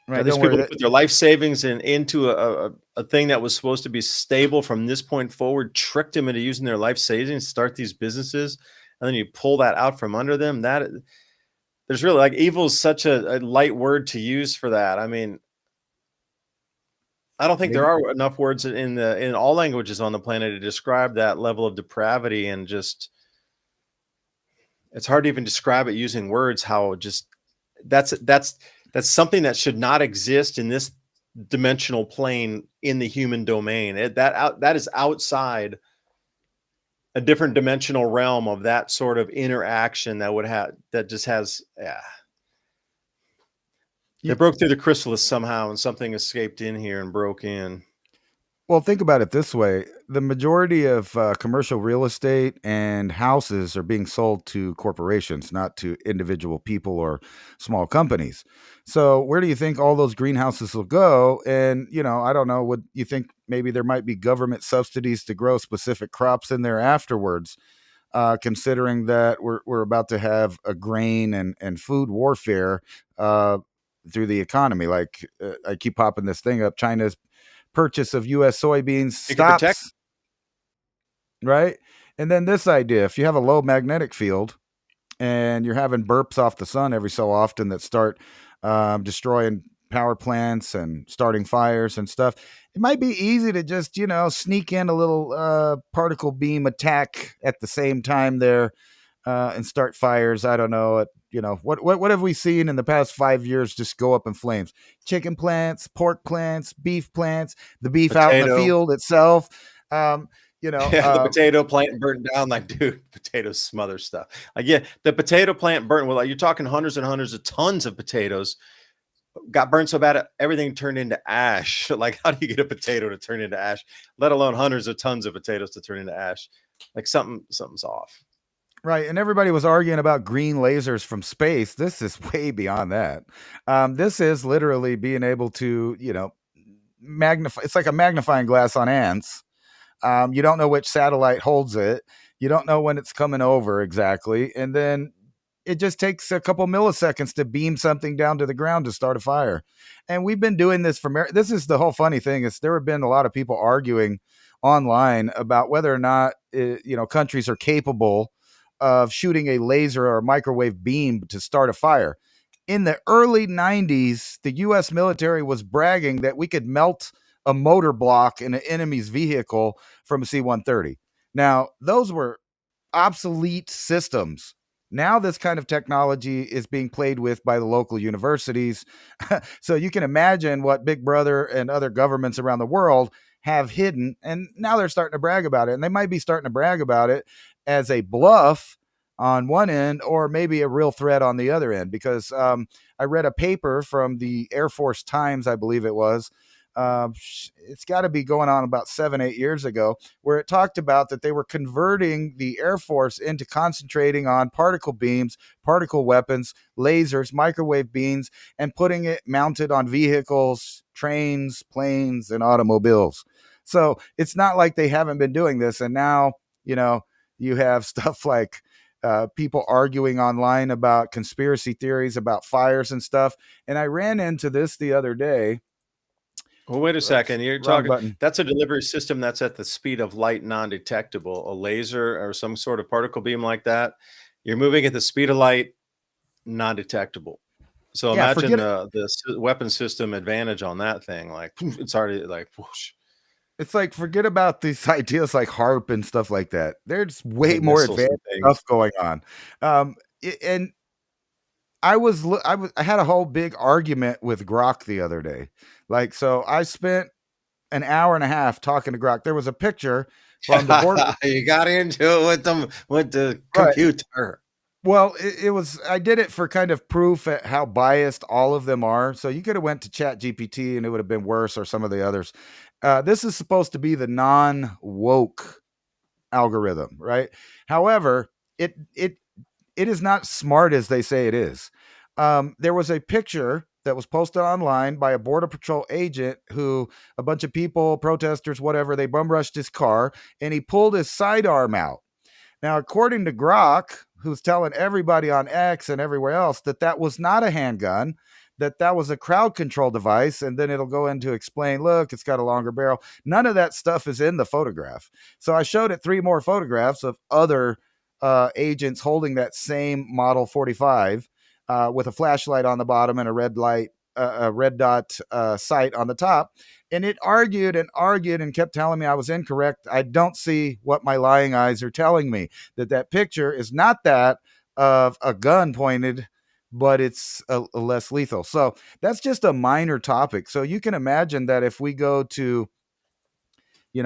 Right, These people put their life savings into a thing that was supposed to be stable from this point forward, tricked them into using their life savings to start these businesses, and then you pull that out from under them. There's really, evil is such a light word to use for that. I mean, I don't think there are enough words in all languages on the planet to describe that level of depravity, and just, it's hard to even describe it using words. How just that's something that should not exist in this dimensional plane in the human domain. That is outside a different dimensional realm of that sort of interaction that just has. They broke through the chrysalis somehow, and something escaped in here and broke in. Well, think about it this way. The majority of commercial real estate and houses are being sold to corporations, not to individual people or small companies. So, where do you think all those greenhouses will go? And, I don't know, would you think maybe there might be government subsidies to grow specific crops in there afterwards? Considering that we're about to have a grain and food warfare uh, through the economy. Like I keep popping this thing up. China's purchase of U.S. soybeans You can protect. stops, right? And then this idea: if you have a low magnetic field and you're having burps off the sun every so often that start destroying power plants and starting fires and stuff, it might be easy to just sneak in a little particle beam attack at the same time there and start fires. I don't know. What have we seen in the past 5 years just go up in flames? Chicken plants, pork plants, beef plants, the beef out in the Potato. field itself. Yeah, the potato plant burnt down. Like, dude, potatoes smother stuff. Like, yeah, the potato plant burnt. Well, like, you're talking hundreds and hundreds of tons of potatoes got burned so bad everything turned into ash. Like, how do you get a potato to turn into ash, let alone hundreds of tons of potatoes to turn into ash? Like, something's off. Right. And everybody was arguing about green lasers from space. This is way beyond that. This is literally being able to, magnify. It's like a magnifying glass on ants. You don't know which satellite holds it. You don't know when it's coming over exactly. And then it just takes a couple milliseconds to beam something down to the ground to start a fire. And we've been doing this this is the whole funny thing is there have been a lot of people arguing online about whether or not, countries are capable of shooting a laser or a microwave beam to start a fire. In the early 90s, the U.S. military was bragging that we could melt a motor block in an enemy's vehicle from a C-130. Now, those were obsolete systems. Now this kind of technology is being played with by the local universities. So you can imagine what Big Brother and other governments around the world have hidden. And now they're starting to brag about it. And they might be starting to brag about it as a bluff on one end or maybe a real threat on the other end. Because I read a paper from the Air Force Times, I believe it was. It's got to be going on about 7-8 years ago, where it talked about that they were converting the Air Force into concentrating on particle beams, particle weapons, lasers, microwave beams, and putting it mounted on vehicles, trains, planes, and automobiles. So it's not like they haven't been doing this. And now, you have stuff like people arguing online about conspiracy theories about fires and stuff. And I ran into this the other day. Well, wait a second. You're Wrong talking, button. that's a delivery system that's at the speed of light, non-detectable. A laser or some sort of particle beam like that, you're moving at the speed of light, non-detectable. So Yeah, imagine the weapon system advantage on that thing. Like, it's already like, whoosh. It's like, forget about these ideas like HARP and stuff like that. There's way The more missiles and advanced things. stuff going on. And I had a whole big argument with Grok the other day. Like, so I spent an hour and a half talking to Grok. There was a picture from the border. You got into it with them with the Right. computer. Well, it was, I did it for kind of proof at how biased all of them are. So you could have went to Chat GPT and it would have been worse, or some of the others. This is supposed to be the non-woke algorithm, right? However, it is not smart as they say it is. There was a picture that was posted online by a Border Patrol agent who, a bunch of people, protesters, whatever, they bum rushed his car and he pulled his sidearm out. Now, according to Grok, who's telling everybody on X and everywhere else that that was not a handgun, that was a crowd control device, and then it'll go in to explain, look, it's got a longer barrel. None of that stuff is in the photograph. So I showed it 3 more photographs of other agents holding that same Model 45 with a flashlight on the bottom and a red dot sight on the top. And it argued and kept telling me I was incorrect. I don't see what my lying eyes are telling me, that picture is not that of a gun pointed, but it's a less lethal. So that's just a minor topic. So you can imagine that if we go to,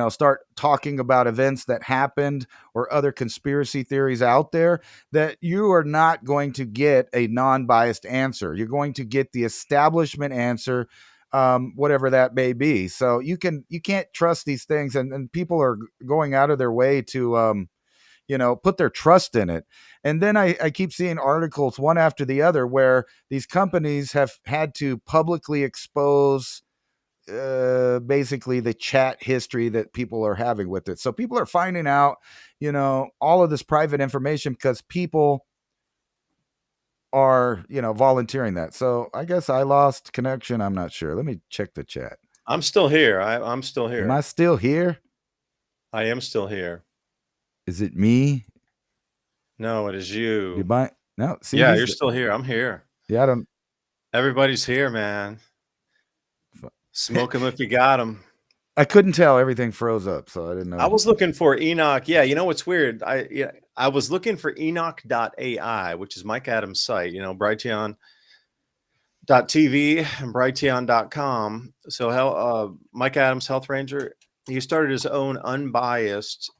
start talking about events that happened or other conspiracy theories out there, that you are not going to get a non-biased answer. You're going to get the establishment answer whatever that may be. So you can't trust these things, and people are going out of their way to put their trust in it. And then I keep seeing articles one after the other where these companies have had to publicly expose basically the chat history that people are having with it. So people are finding out, all of this private information because people are, volunteering that. So I guess I lost connection. I'm not sure. Let me check the chat. I'm still here. I'm still here. Am I still here? I am still here. Is it me? No, it is you. No, see, yeah, you're still here. I'm here. Yeah, I don't. Everybody's here, man. Smoke them if you got them. I couldn't tell. Everything froze up, so I didn't know. I was looking for Enoch. Yeah, you know what's weird? I was looking for Enoch.ai, which is Mike Adams' site, Brighteon.tv and Brighteon.com. So Mike Adams, Health Ranger, he started his own unbiased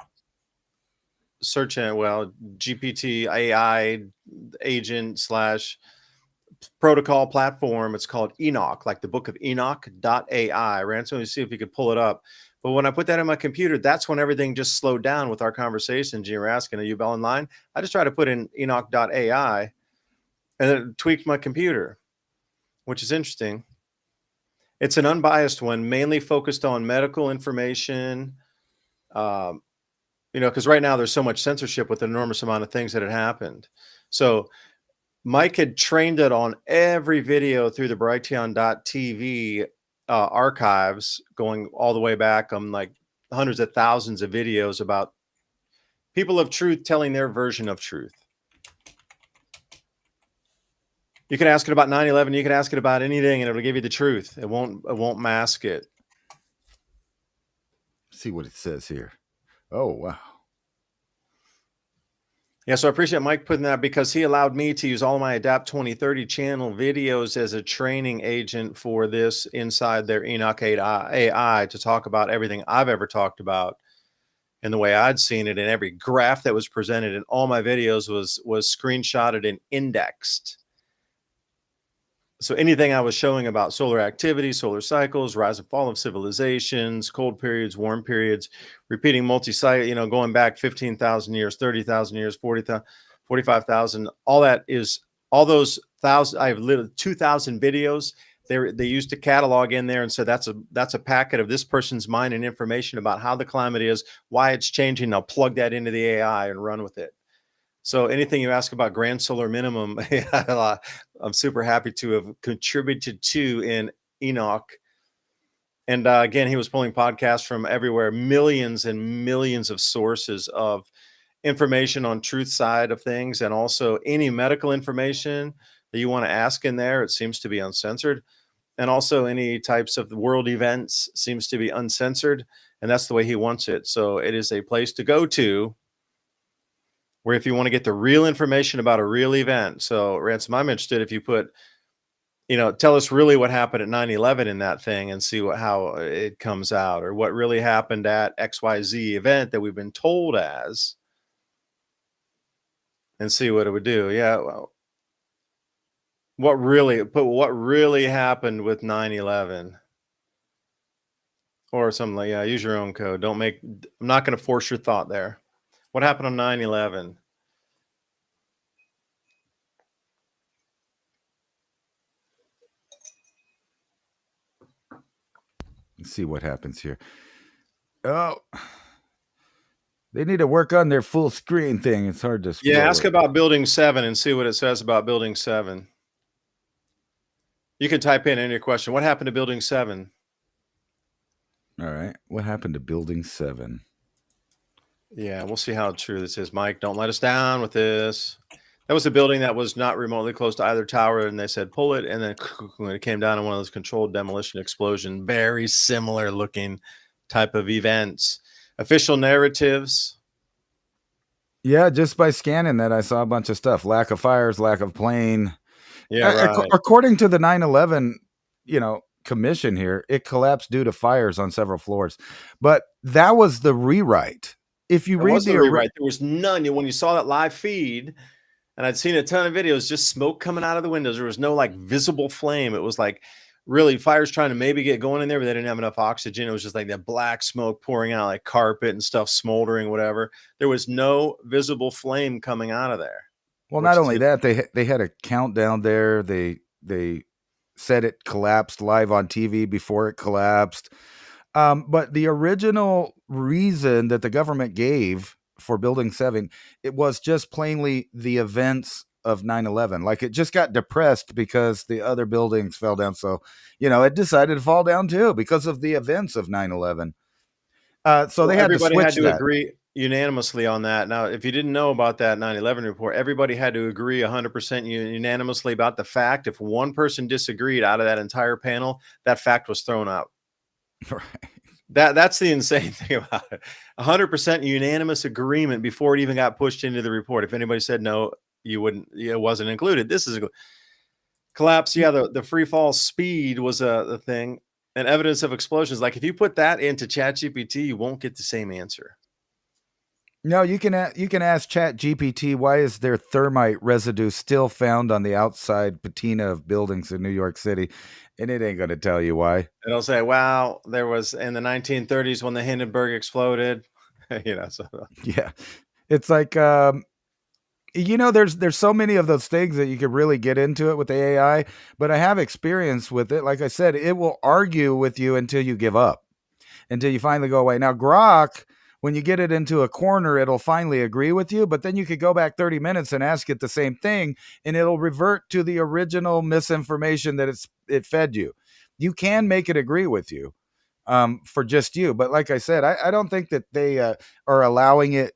search engine, GPT AI agent / protocol platform. It's called Enoch, like the book of Enoch.ai. Ransom, see if you could pull it up. But when I put that in my computer, that's when everything just slowed down with our conversations. You were asking, are you Bell in line? I just tried to put in Enoch.ai and it tweaked my computer, which is interesting. It's an unbiased one, mainly focused on medical information. Because right now there's so much censorship with an enormous amount of things that had happened. So Mike had trained it on every video through the Brighteon.tv archives, going all the way back on like hundreds of thousands of videos about people of truth telling their version of truth. You can ask it about 9/11. You can ask it about anything, and it'll give you the truth. It won't mask it. See what it says here. Oh, wow. Yeah, so I appreciate Mike putting that, because he allowed me to use all of my Adapt 2030 channel videos as a training agent for this inside their Enoch AI to talk about everything I've ever talked about and the way I'd seen it. And every graph that was presented in all my videos was screenshotted and indexed. So anything I was showing about solar activity, solar cycles, rise and fall of civilizations, cold periods, warm periods, repeating multi-cycle, going back 15,000 years, 30,000 years, 40,000, 45,000, all those thousand, I have literally 2,000 videos. They used to catalog in there and said, that's a packet of this person's mind and information about how the climate is, why it's changing. I'll plug that into the AI and run with it. So anything you ask about grand solar minimum, I'm super happy to have contributed to in Enoch. And again, he was pulling podcasts from everywhere, millions and millions of sources of information on truth side of things, and also any medical information that you want to ask in there. It seems to be uncensored. And also any types of world events seems to be uncensored. And that's the way he wants it. So it is a place to go to, where if you want to get the real information about a real event. So Ransom, I'm interested if you put, tell us really what happened at 9/11 in that thing, and see how it comes out, or what really happened at XYZ event that we've been told as, and see what it would do. Yeah. Well, what really happened with 9/11, or something like, yeah, use your own code. I'm not going to force your thought there. What happened on 9/11? Let's see what happens here. Oh, they need to work on their full screen thing. It's hard to scroll. Yeah, ask about Building 7 and see what it says about Building 7. You can type in your question. What happened to Building 7? All right. What happened to Building 7? Yeah, we'll see how true this is. Mike, don't let us down with this. That was a building that was not remotely close to either tower, and they said pull it, and then when it came down in one of those controlled demolition explosion, very similar looking type of events. Official narratives. Yeah, just by scanning that, I saw a bunch of stuff. Lack of fires, lack of plane. Yeah, right. According to the 9/11, commission here, it collapsed due to fires on several floors. But that was the rewrite. If you read the rewrite, there was none. When you saw that live feed, and I'd seen a ton of videos, just smoke coming out of the windows. There was no like visible flame. It was like really fires trying to maybe get going in there, but they didn't have enough oxygen. It was just like that black smoke pouring out, like carpet and stuff smoldering, whatever. There was no visible flame coming out of there. Well, Which not is only it. that, they had a countdown there. They said it collapsed live on TV before it collapsed. But the original reason that the government gave for Building 7, it was just plainly the events of 9/11. Like, it just got depressed because the other buildings fell down. So, it decided to fall down too because of the events of 9/11. So Well, they had to everybody had switch to that. agree unanimously on that. Now, if you didn't know about that 9/11 report, everybody had to agree 100% unanimously about the fact. If one person disagreed out of that entire panel, that fact was thrown out. Right. That's the insane thing about it. 100% unanimous agreement before it even got pushed into the report. If anybody said no, you wouldn't. It wasn't included. This is a collapse. Yeah, the free fall speed was the thing, and evidence of explosions. Like if you put that into ChatGPT, you won't get the same answer. No, you can ask Chat GPT, why is there thermite residue still found on the outside patina of buildings in New York City? And it ain't going to tell you why. It'll say, "Wow, there was in the 1930s when the Hindenburg exploded." So Yeah. It's like, there's so many of those things that you could really get into it with the AI, but I have experience with it. Like I said, it will argue with you until you give up, until you finally go away. Now, Grok, when you get it into a corner, it'll finally agree with you, but then you could go back 30 minutes and ask it the same thing, and it'll revert to the original misinformation that it fed you. You can make it agree with you for just you. But like I said, I don't think that they are allowing it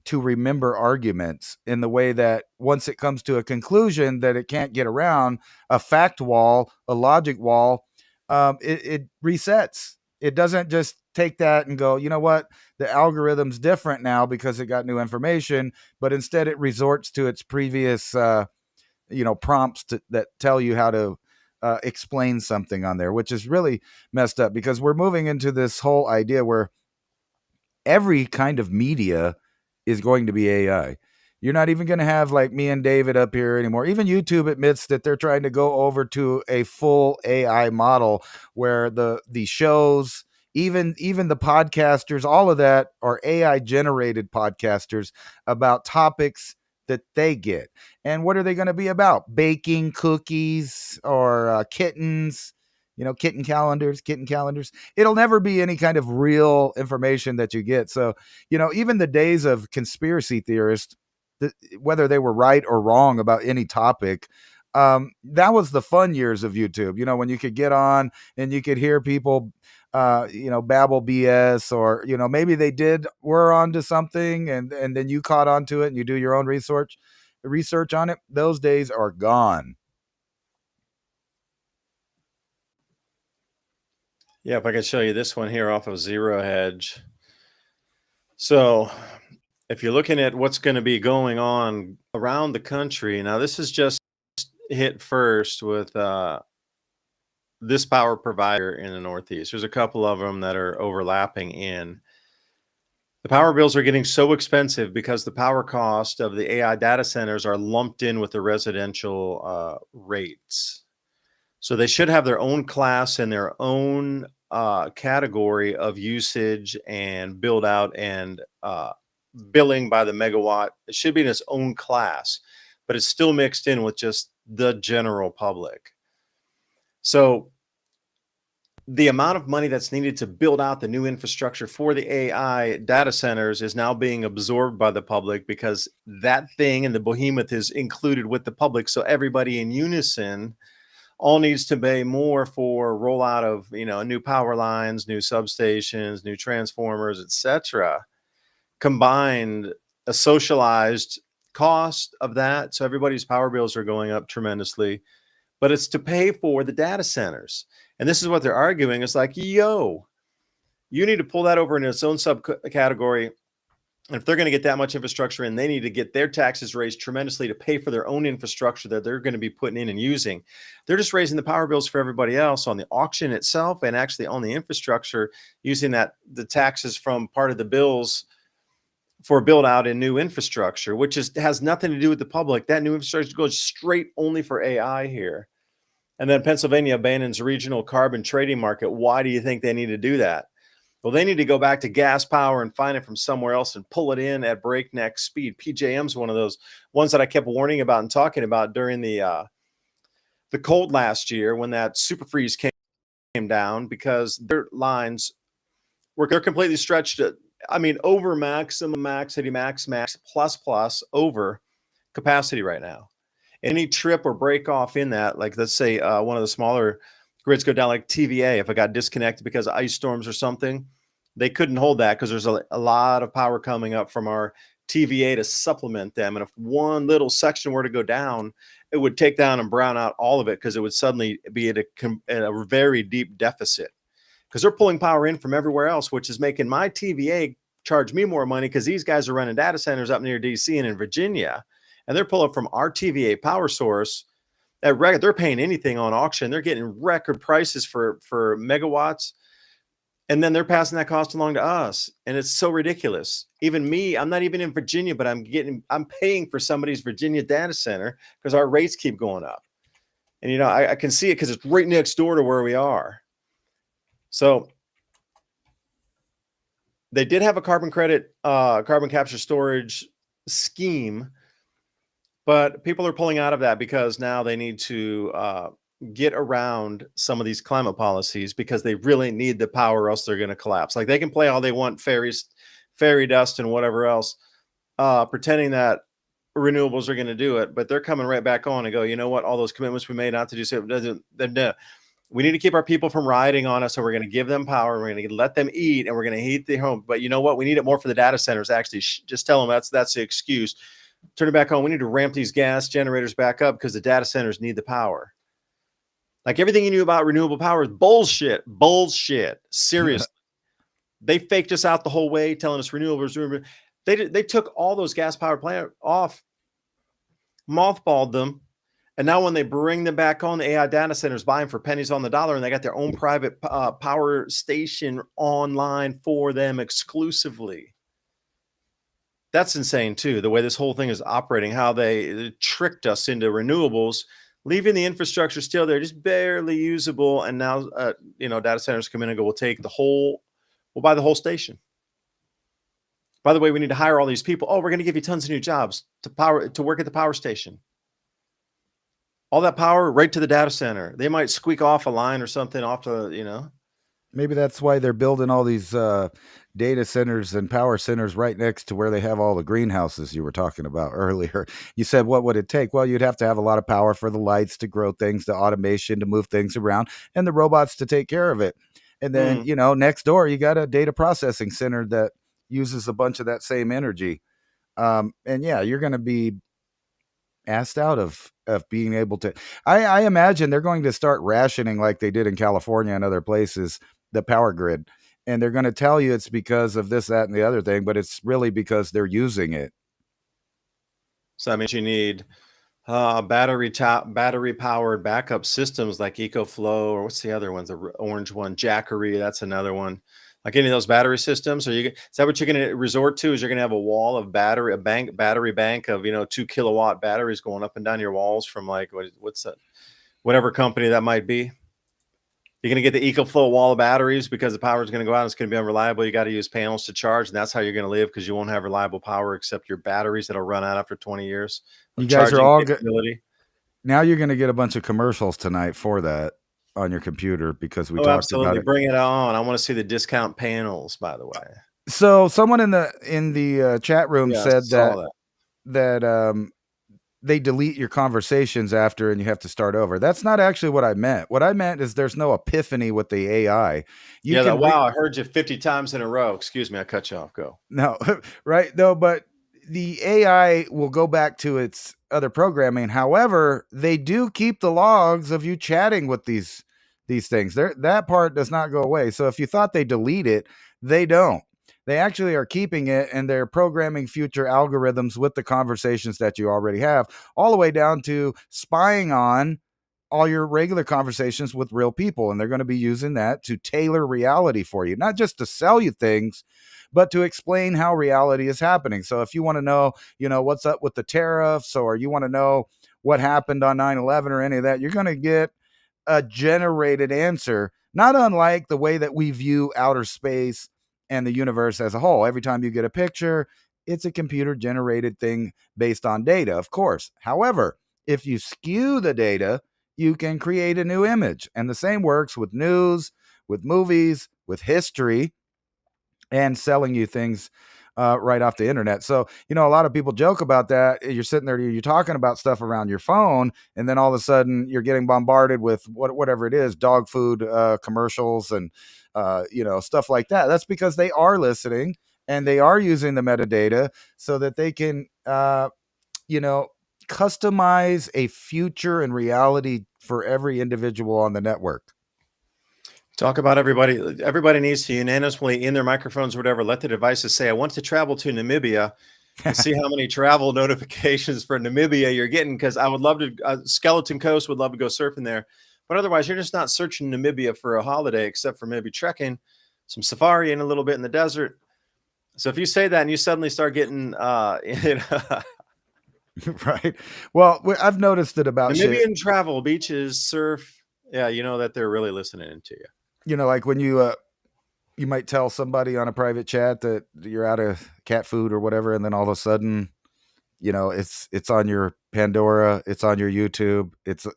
to remember arguments in the way that once it comes to a conclusion that it can't get around, a fact wall, a logic wall, it resets. It doesn't just take that and go, you know what, the algorithm's different now because it got new information, but instead it resorts to its previous, prompts that tell you how to explain something on there, which is really messed up because we're moving into this whole idea where every kind of media is going to be AI. You're not even going to have like me and David up here anymore. Even YouTube admits that they're trying to go over to a full AI model where the shows, even the podcasters, all of that are AI generated podcasters about topics that they get. And what are they going to be about? Baking cookies or kittens, kitten calendars. It'll never be any kind of real information that you get. So, even the days of conspiracy theorists, whether they were right or wrong about any topic, that was the fun years of YouTube, when you could get on and you could hear people, babble BS, or, maybe they were onto something and then you caught onto it and you do your own research on it. Those days are gone. yeah, if I could show you this one here off of Zero Hedge. So if you're looking at what's going to be going on around the country, now this is just hit first with this power provider in the Northeast. There's a couple of them that are overlapping in. The power bills are getting so expensive because the power cost of the AI data centers are lumped in with the residential rates. So they should have their own class and their own category of usage and build out and billing by the megawatt. It should be in its own class, but it's still mixed in with just the general public. So the amount of money that's needed to build out the new infrastructure for the AI data centers is now being absorbed by the public because that thing and the behemoth is included with the public. So everybody in unison all needs to pay more for rollout of, new power lines, new substations, new transformers, etc. Combined, a socialized cost of that. So everybody's power bills are going up tremendously, but it's to pay for the data centers. And this is what they're arguing. It's like, yo, you need to pull that over in its own subcategory. And if they're going to get that much infrastructure in, they need to get their taxes raised tremendously to pay for their own infrastructure that they're going to be putting in and using. They're just raising the power bills for everybody else on the auction itself and actually on the infrastructure, using the taxes from part of the bills for build out in new infrastructure, which has nothing to do with the public. That new infrastructure goes straight only for AI here. And then Pennsylvania abandons regional carbon trading market. Why do you think they need to do that? Well, they need to go back to gas power and find it from somewhere else and pull it in at breakneck speed. PJM's one of those ones that I kept warning about and talking about during the cold last year when that super freeze came down, because their lines they're completely stretched. I mean, over maximum, max plus over capacity right now. Any trip or break off in that, like let's say one of the smaller grids go down, like TVA, if it got disconnected because of ice storms or something, they couldn't hold that because there's a lot of power coming up from our TVA to supplement them. And if one little section were to go down, it would take down and brown out all of it, because it would suddenly be at a very deep deficit, because they're pulling power in from everywhere else, which is making my TVA charge me more money, because these guys are running data centers up near DC and in Virginia, and they're pulling from our TVA power source. They're paying anything on auction. They're getting record prices for megawatts, and then they're passing that cost along to us, and it's so ridiculous. Even me, I'm not even in Virginia, but I'm paying for somebody's Virginia data center because our rates keep going up. And I can see it because it's right next door to where we are. So they did have a carbon credit, carbon capture storage scheme, but people are pulling out of that because now they need to get around some of these climate policies, because they really need the power, or else they're going to collapse. Like, they can play all they want, fairy dust and whatever else, pretending that renewables are going to do it, but they're coming right back on and go, you know what, all those commitments we made not to do so, we need to keep our people from riding on us, so we're going to give them power, we're going to let them eat, and we're going to heat the home. But you know what, we need it more for the data centers. Actually, just tell them that's the excuse. Turn it back on. We need to ramp these gas generators back up because the data centers need the power. Like, everything you knew about renewable power is bullshit. Seriously. They faked us out the whole way, telling us renewables. They took all those gas power plants off, mothballed them, and now when they bring them back on, the AI data centers buy them for pennies on the dollar, and they got their own private power station online for them exclusively. That's insane too, the way this whole thing is operating, how they tricked us into renewables, leaving the infrastructure still there, just barely usable. And now, data centers come in and go, we'll buy the whole station. By the way, we need to hire all these people. Oh, we're going to give you tons of new jobs to work at the power station. All that power right to the data center. They might squeak off a line or something off to, Maybe that's why they're building all these data centers and power centers right next to where they have all the greenhouses you were talking about earlier. You said, what would it take? Well, you'd have to have a lot of power for the lights to grow things, the automation to move things around, and the robots to take care of it. And then, next door, you got a data processing center that uses a bunch of that same energy. And yeah, you're going to be asked out of being able to. I imagine they're going to start rationing, like they did in California and other places, the power grid, and they're going to tell you it's because of this, that, and the other thing, but it's really because they're using it. So that means you need battery powered backup systems like EcoFlow, or what's the other one? The orange one, Jackery. That's another one. Like any of those battery systems, is that what you're going to resort to? Is you're going to have a wall of battery bank of 2 kilowatt batteries going up and down your walls from, like, what's that? Whatever company that might be. You're going to get the EcoFlow wall of batteries because the power is going to go out. It's going to be unreliable. You got to use panels to charge, and that's how you're going to live, because you won't have reliable power except your batteries that'll run out after 20 years. You guys are all good. Now you're going to get a bunch of commercials tonight for that on your computer, because we talked about it. Bring it on. I want to see the discount panels, by the way. So someone in the chat room said that they delete your conversations after and you have to start over. That's not actually what I meant. What I meant is there's no epiphany with the AI. I heard you 50 times in a row. Excuse me, I cut you off. Go. No, right? No, but the AI will go back to its other programming. However, they do keep the logs of you chatting with these things. That part does not go away. So if you thought they delete it, they don't. They actually are keeping it, and they're programming future algorithms with the conversations that you already have, all the way down to spying on all your regular conversations with real people. And they're going to be using that to tailor reality for you, not just to sell you things, but to explain how reality is happening. So if you want to know, what's up with the tariffs, or you want to know what happened on 9/11 or any of that, you're going to get a generated answer, not unlike the way that we view outer space and the universe as a whole. Every time you get a picture, it's a computer generated thing based on data, of course. However, if you skew the data, you can create a new image. And the same works with news, with movies, with history, and selling you things right off the internet. So, a lot of people joke about that. You're sitting there, you're talking about stuff around your phone, and then all of a sudden you're getting bombarded with whatever it is, dog food commercials and, stuff like that. That's because they are listening and they are using the metadata so that they can, customize a future and reality for every individual on the network. Talk about everybody. Everybody needs to unanimously in their microphones or whatever, let the devices say, I want to travel to Namibia, and see how many travel notifications for Namibia you're getting. Because I would love to, Skeleton Coast would love to go surfing there. But otherwise, you're just not searching Namibia for a holiday, except for maybe trekking, some safari, and a little bit in the desert. So if you say that and you suddenly start getting, Right. Well, I've noticed it about Namibian travel, beaches, surf, yeah, that they're really listening to you. Like when you might tell somebody on a private chat that you're out of cat food or whatever, and then all of a sudden, it's on your Pandora, it's on your YouTube, it's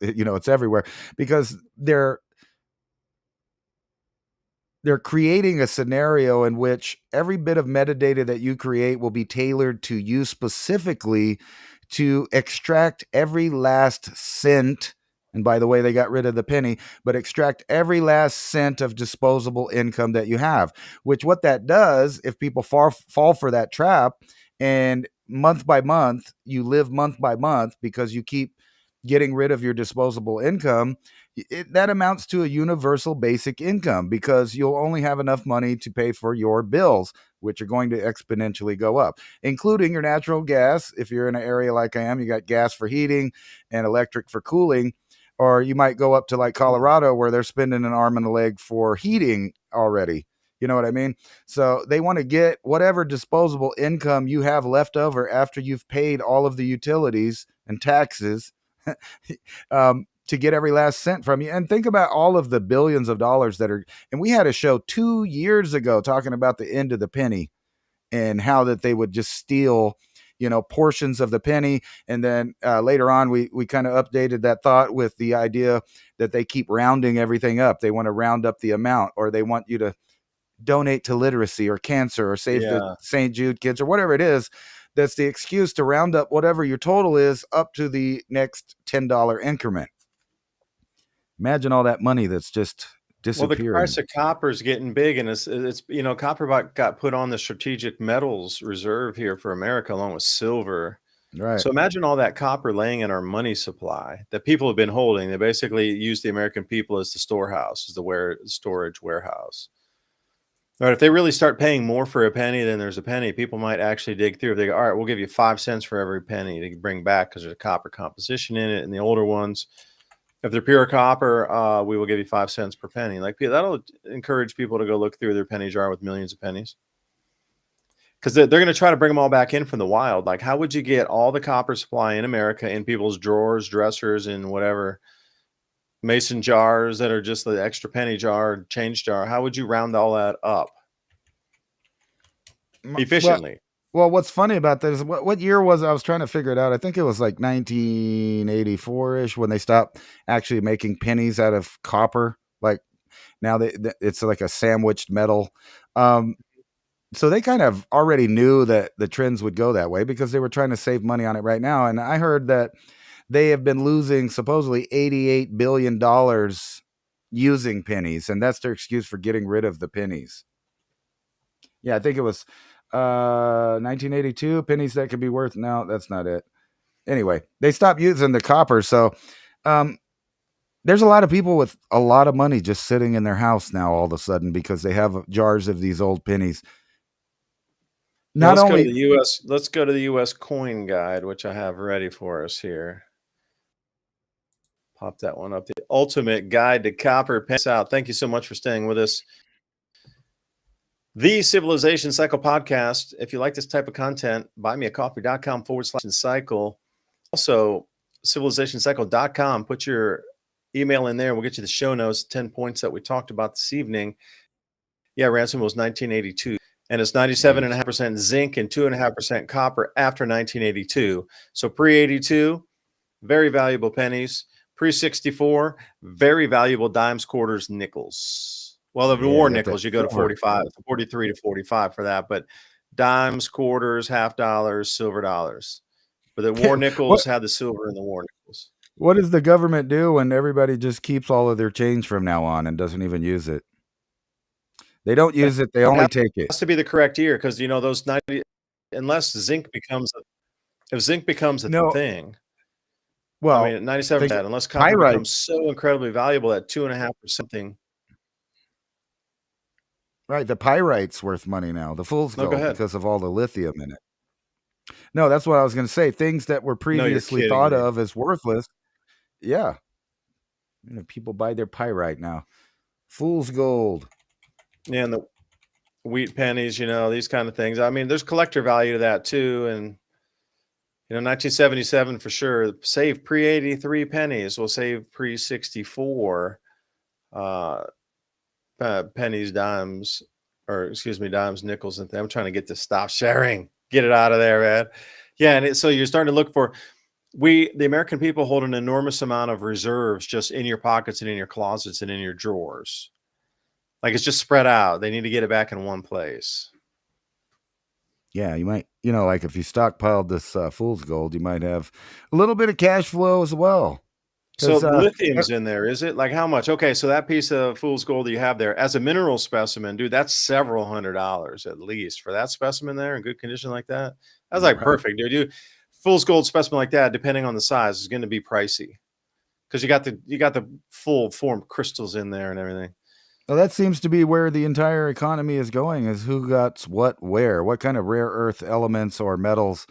everywhere, because they're creating a scenario in which every bit of metadata that you create will be tailored to you specifically to extract every last cent. And by the way, they got rid of the penny, but extract every last cent of disposable income that you have, which what that does, if people fall for that trap, and month by month, you live month by month because you keep getting rid of your disposable income, that amounts to a universal basic income, because you'll only have enough money to pay for your bills, which are going to exponentially go up, including your natural gas. If you're in an area like I am, you got gas for heating and electric for cooling. Or you might go up to like Colorado, where they're spending an arm and a leg for heating already. You know what I mean? So they want to get whatever disposable income you have left over after you've paid all of the utilities and taxes to get every last cent from you. And think about all of the billions of dollars that are, and we had a show 2 years ago talking about the end of the penny and how that they would just steal, portions of the penny. And then later on, we kind of updated that thought with the idea that they keep rounding everything up. They want to round up the amount, or they want you to donate to literacy or cancer or save the St. Jude kids or whatever it is. That's the excuse to round up whatever your total is up to the next $10 increment. Imagine all that money that's just disappearing. Well, the price of copper is getting big, and it's copper got put on the strategic metals reserve here for America, along with silver. Right. So imagine all that copper laying in our money supply that people have been holding. They basically use the American people as the storehouse, as the storage warehouse. All right, if they really start paying more for a penny than there's a penny, people might actually dig through. If they go, all right, we'll give you 5 cents for every penny to bring back because there's a copper composition in it. And the older ones, if they're pure copper, we will give you 5 cents per penny. Like, that'll encourage people to go look through their penny jar with millions of pennies, because they're going to try to bring them all back in from the wild. Like, how would you get all the copper supply in America in people's drawers, dressers, and whatever mason jars that are just the extra penny jar, change jar? How would you round all that up efficiently? Well, what's funny about this, what year was it? I was trying to figure it out. I think it was like 1984-ish when they stopped actually making pennies out of copper. Like now it's like a sandwiched metal. So they kind of already knew that the trends would go that way because they were trying to save money on it right now. And I heard that they have been losing supposedly $88 billion using pennies, and that's their excuse for getting rid of the pennies. Yeah, I think it was 1982, pennies that could be worth. No, that's not it. Anyway, they stopped using the copper. So there's a lot of people with a lot of money just sitting in their house now all of a sudden because they have jars of these old pennies. Let's go to the US coin guide, which I have ready for us here. Pop that one up. The ultimate guide to copper pennies out. Thank you so much for staying with us. The Civilization Cycle podcast. If you like this type of content, buymeacoffee.com/cycle. Also, civilizationcycle.com. Put your email in there and we'll get you the show notes, 10 points that we talked about this evening. Yeah, ransom was 1982. And it's 97.5% zinc and 2.5% copper after 1982. So pre-82, very valuable pennies. Pre-64, very valuable dimes, quarters, nickels. Well, the war nickels, you go to 45, 43 to 45 for that. But dimes, quarters, half dollars, silver dollars. But the war nickels had the silver and the war nickels. What does the government do when everybody just keeps all of their change from now on and doesn't even use it? They don't use it. They only take it. It has to be the correct year because, you know, those 90, unless zinc becomes if zinc becomes a thing. Well, I mean, at 97, unless copper becomes so incredibly valuable at 2.5 or something. Right. The pyrite's worth money now. The fool's gold, because of all the lithium in it. No, that's what I was going to say. Things that were previously thought of as worthless. Yeah. You know, people buy their pyrite now. Fool's gold. Yeah, and the wheat pennies, you know, these kind of things. I mean, there's collector value to that too. And, you know, 1977 for sure. Save pre-83 pennies. We'll save pre-64 pennies, dimes, or excuse me, dimes, nickels, and I'm trying to get this stop sharing. Get it out of there, man. Yeah, and so you're starting to look for. The American people hold an enormous amount of reserves just in your pockets and in your closets and in your drawers. Like it's just spread out. They need to get it back in one place. Yeah, you might, you know, like if you stockpiled this fool's gold, you might have a little bit of cash flow as well. So lithium's in there, is it? Like how much? Okay, so that piece of fool's gold that you have there as a mineral specimen, dude, that's several $100s at least for that specimen there in good condition like that. That's like perfect, dude. Fool's gold specimen like that, depending on the size, is going to be pricey because you got the full formed crystals in there and everything. Well, that seems to be where the entire economy is going, is who got what, where, what kind of rare earth elements or metals.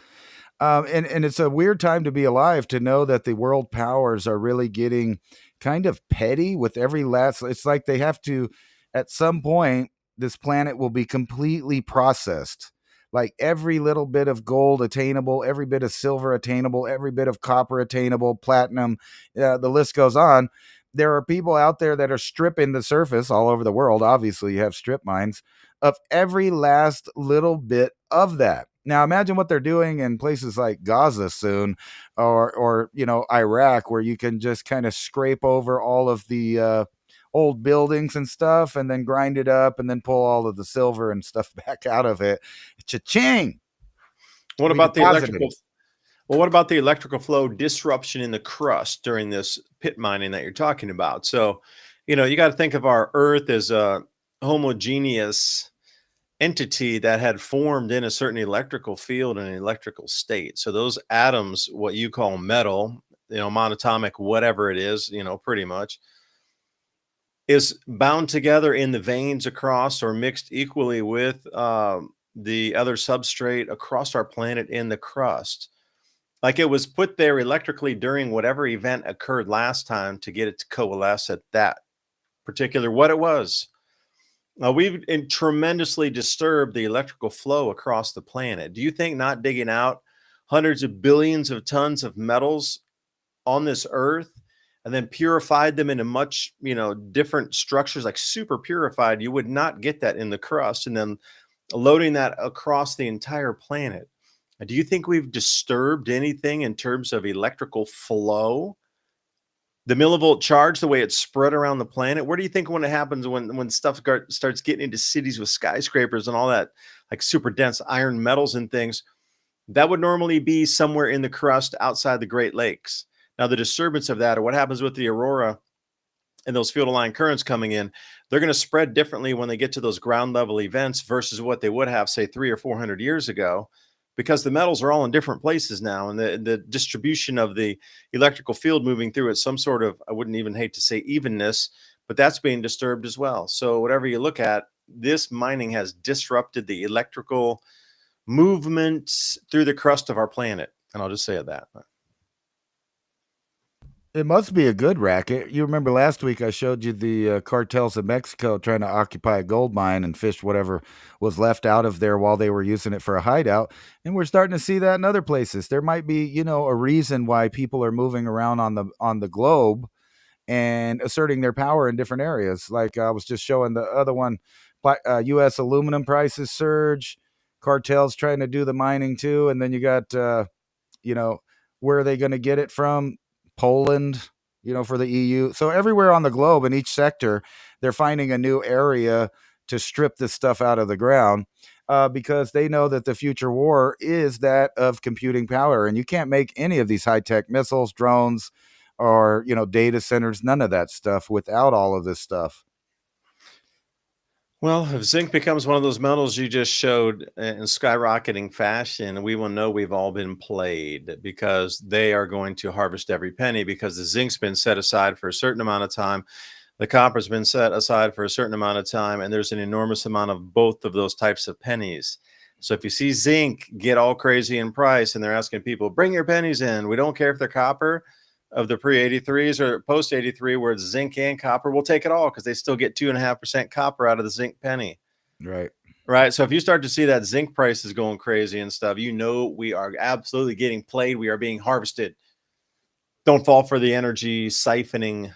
And it's a weird time to be alive, to know that the world powers are really getting kind of petty with every last. It's like they have to, at some point, this planet will be completely processed. Like every little bit of gold attainable, every bit of silver attainable, every bit of copper attainable, platinum, the list goes on. There are people out there that are stripping the surface all over the world. Obviously, you have strip mines of every last little bit of that. Now, imagine what they're doing in places like Gaza soon, or you know, Iraq, where you can just kind of scrape over all of the old buildings and stuff, and then grind it up, and then pull all of the silver and stuff back out of it. Cha-ching! What about the electrical? Well, what about the electrical flow disruption in the crust during this pit mining that you're talking about? So, you know, you got to think of our Earth as a homogeneous entity that had formed in a certain electrical field and electrical state. So those atoms, what you call metal, you know, monatomic, whatever it is, you know, pretty much, is bound together in the veins across or mixed equally with the other substrate across our planet in the crust. Like it was put there electrically during whatever event occurred last time to get it to coalesce at that particular what it was. We've tremendously disturbed the electrical flow across the planet. Do you think not digging out hundreds of billions of tons of metals on this earth and then purified them into much, you know, different structures, like super purified, you would not get that in the crust, and then loading that across the entire planet? Do you think we've disturbed anything in terms of electrical flow? The millivolt charge, the way it's spread around the planet. Where do you think when it happens, when stuff starts getting into cities with skyscrapers and all that, like super dense iron metals and things, that would normally be somewhere in the crust outside the Great Lakes. Now, the disturbance of that, or what happens with the aurora and those field aligned currents coming in, they're going to spread differently when they get to those ground level events versus what they would have, say, 300 or 400 years ago. Because the metals are all in different places now, and the distribution of the electrical field moving through it, some sort of, I wouldn't even hate to say evenness, but that's being disturbed as well. So whatever you look at, this mining has disrupted the electrical movement through the crust of our planet. And I'll just say that. It must be a good racket. You remember last week I showed you the cartels in Mexico trying to occupy a gold mine and fish whatever was left out of there while they were using it for a hideout. And we're starting to see that in other places. There might be, you know, a reason why people are moving around on the globe and asserting their power in different areas. Like I was just showing the other one, U.S. aluminum prices surge, cartels trying to do the mining too, and then you got where are they going to get it from? Poland, for the EU. So everywhere on the globe in each sector, they're finding a new area to strip this stuff out of the ground, because they know that the future war is that of computing power, and you can't make any of these high-tech missiles, drones, or data centers, none of that stuff without all of this stuff. Well, if zinc becomes one of those metals you just showed in skyrocketing fashion, we will know we've all been played, because they are going to harvest every penny, because the zinc's been set aside for a certain amount of time. The copper's been set aside for a certain amount of time, and there's an enormous amount of both of those types of pennies. So if you see zinc get all crazy in price and they're asking people, bring your pennies in, we don't care if they're copper of the pre-83s or post-83, where it's zinc and copper, we'll take it all, because they still get 2.5% copper out of the zinc penny. Right. So if you start to see that zinc prices going crazy and stuff, we are absolutely getting played. We are being harvested. Don't fall for the energy siphoning.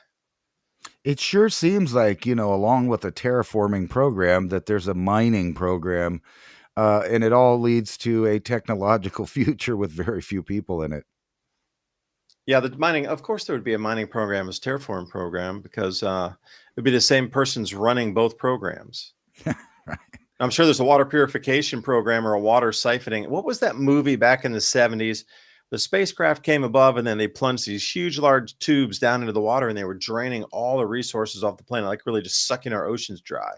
It sure seems like, along with a terraforming program, that there's a mining program, and it all leads to a technological future with very few people in it. Yeah, the mining, of course, there would be a mining program as terraform program, because it'd be the same person's running both programs. Right. I'm sure there's a water purification program or a water siphoning. What was that movie back in the 70s? The spacecraft came above and then they plunged these huge, large tubes down into the water, and they were draining all the resources off the planet, like really just sucking our oceans dry.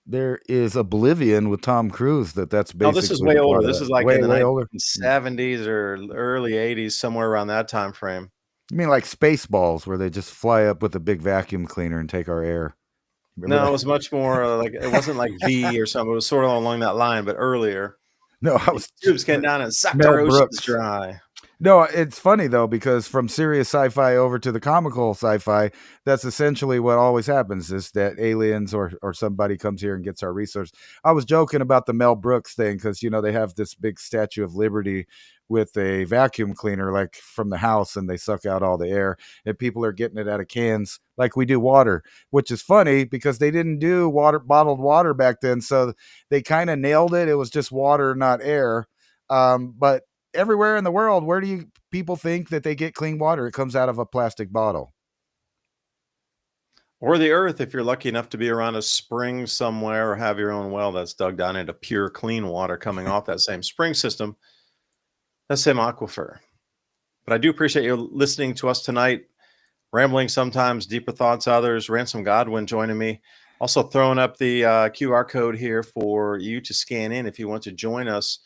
There is Oblivion with Tom Cruise that's basically. No, this is way the older. plot of This that. is like way, in the way older. 1970s or early 80s, somewhere around that time frame. You mean like Spaceballs, where they just fly up with a big vacuum cleaner and take our air? Remember No, that? it was much more like, it wasn't like V or something. It was sort of along that line, but earlier. No, I These was tubes came down and sucked Mel our oceans Brooks. dry. No, it's funny though, because from serious sci-fi over to the comical sci-fi, that's essentially what always happens, is that aliens or somebody comes here and gets our resource. I was joking about the Mel Brooks thing, because they have this big Statue of Liberty with a vacuum cleaner, like from the house, and they suck out all the air, and people are getting it out of cans like we do water, which is funny because they didn't do bottled water back then, so they kind of nailed it. It was just water, not air. But everywhere in the world, where do people think that they get clean water? It comes out of a plastic bottle. Or the earth, if you're lucky enough to be around a spring somewhere or have your own well that's dug down into pure, clean water coming off that same spring system, that same aquifer. But I do appreciate you listening to us tonight, rambling sometimes, deeper thoughts others. Ransom Godwin joining me. Also throwing up the QR code here for you to scan in if you want to join us.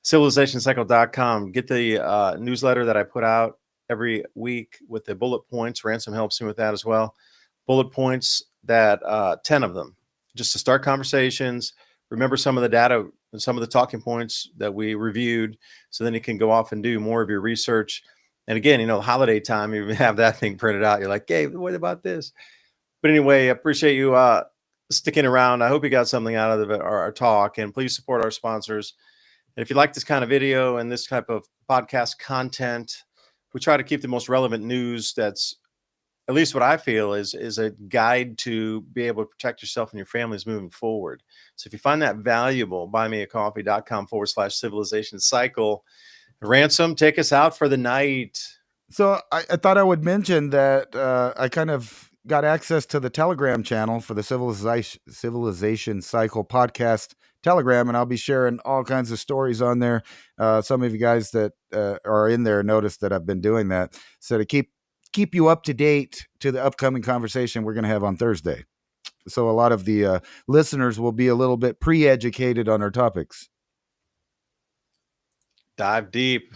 Civilizationcycle.com. Get the newsletter that I put out every week with the bullet points. Ransom helps me with that as well. Bullet points, that 10 of them, just to start conversations. Remember some of the data and some of the talking points that we reviewed, so then you can go off and do more of your research. And again, holiday time, you have that thing printed out. You're like, hey, what about this? But anyway, I appreciate you sticking around. I hope you got something out of our talk, and please support our sponsors. And if you like this kind of video and this type of podcast content, we try to keep the most relevant news that's, at least what I feel, is a guide to be able to protect yourself and your families moving forward. So if you find that valuable, buymeacoffee.com/civilization cycle. Ransom, take us out for the night. So I thought I would mention that I kind of got access to the Telegram channel for the Civilization Cycle podcast Telegram, and I'll be sharing all kinds of stories on there. Some of you guys that are in there noticed that I've been doing that. So to keep you up to date to the upcoming conversation we're going to have on Thursday. So a lot of the listeners will be a little bit pre-educated on our topics. Dive deep.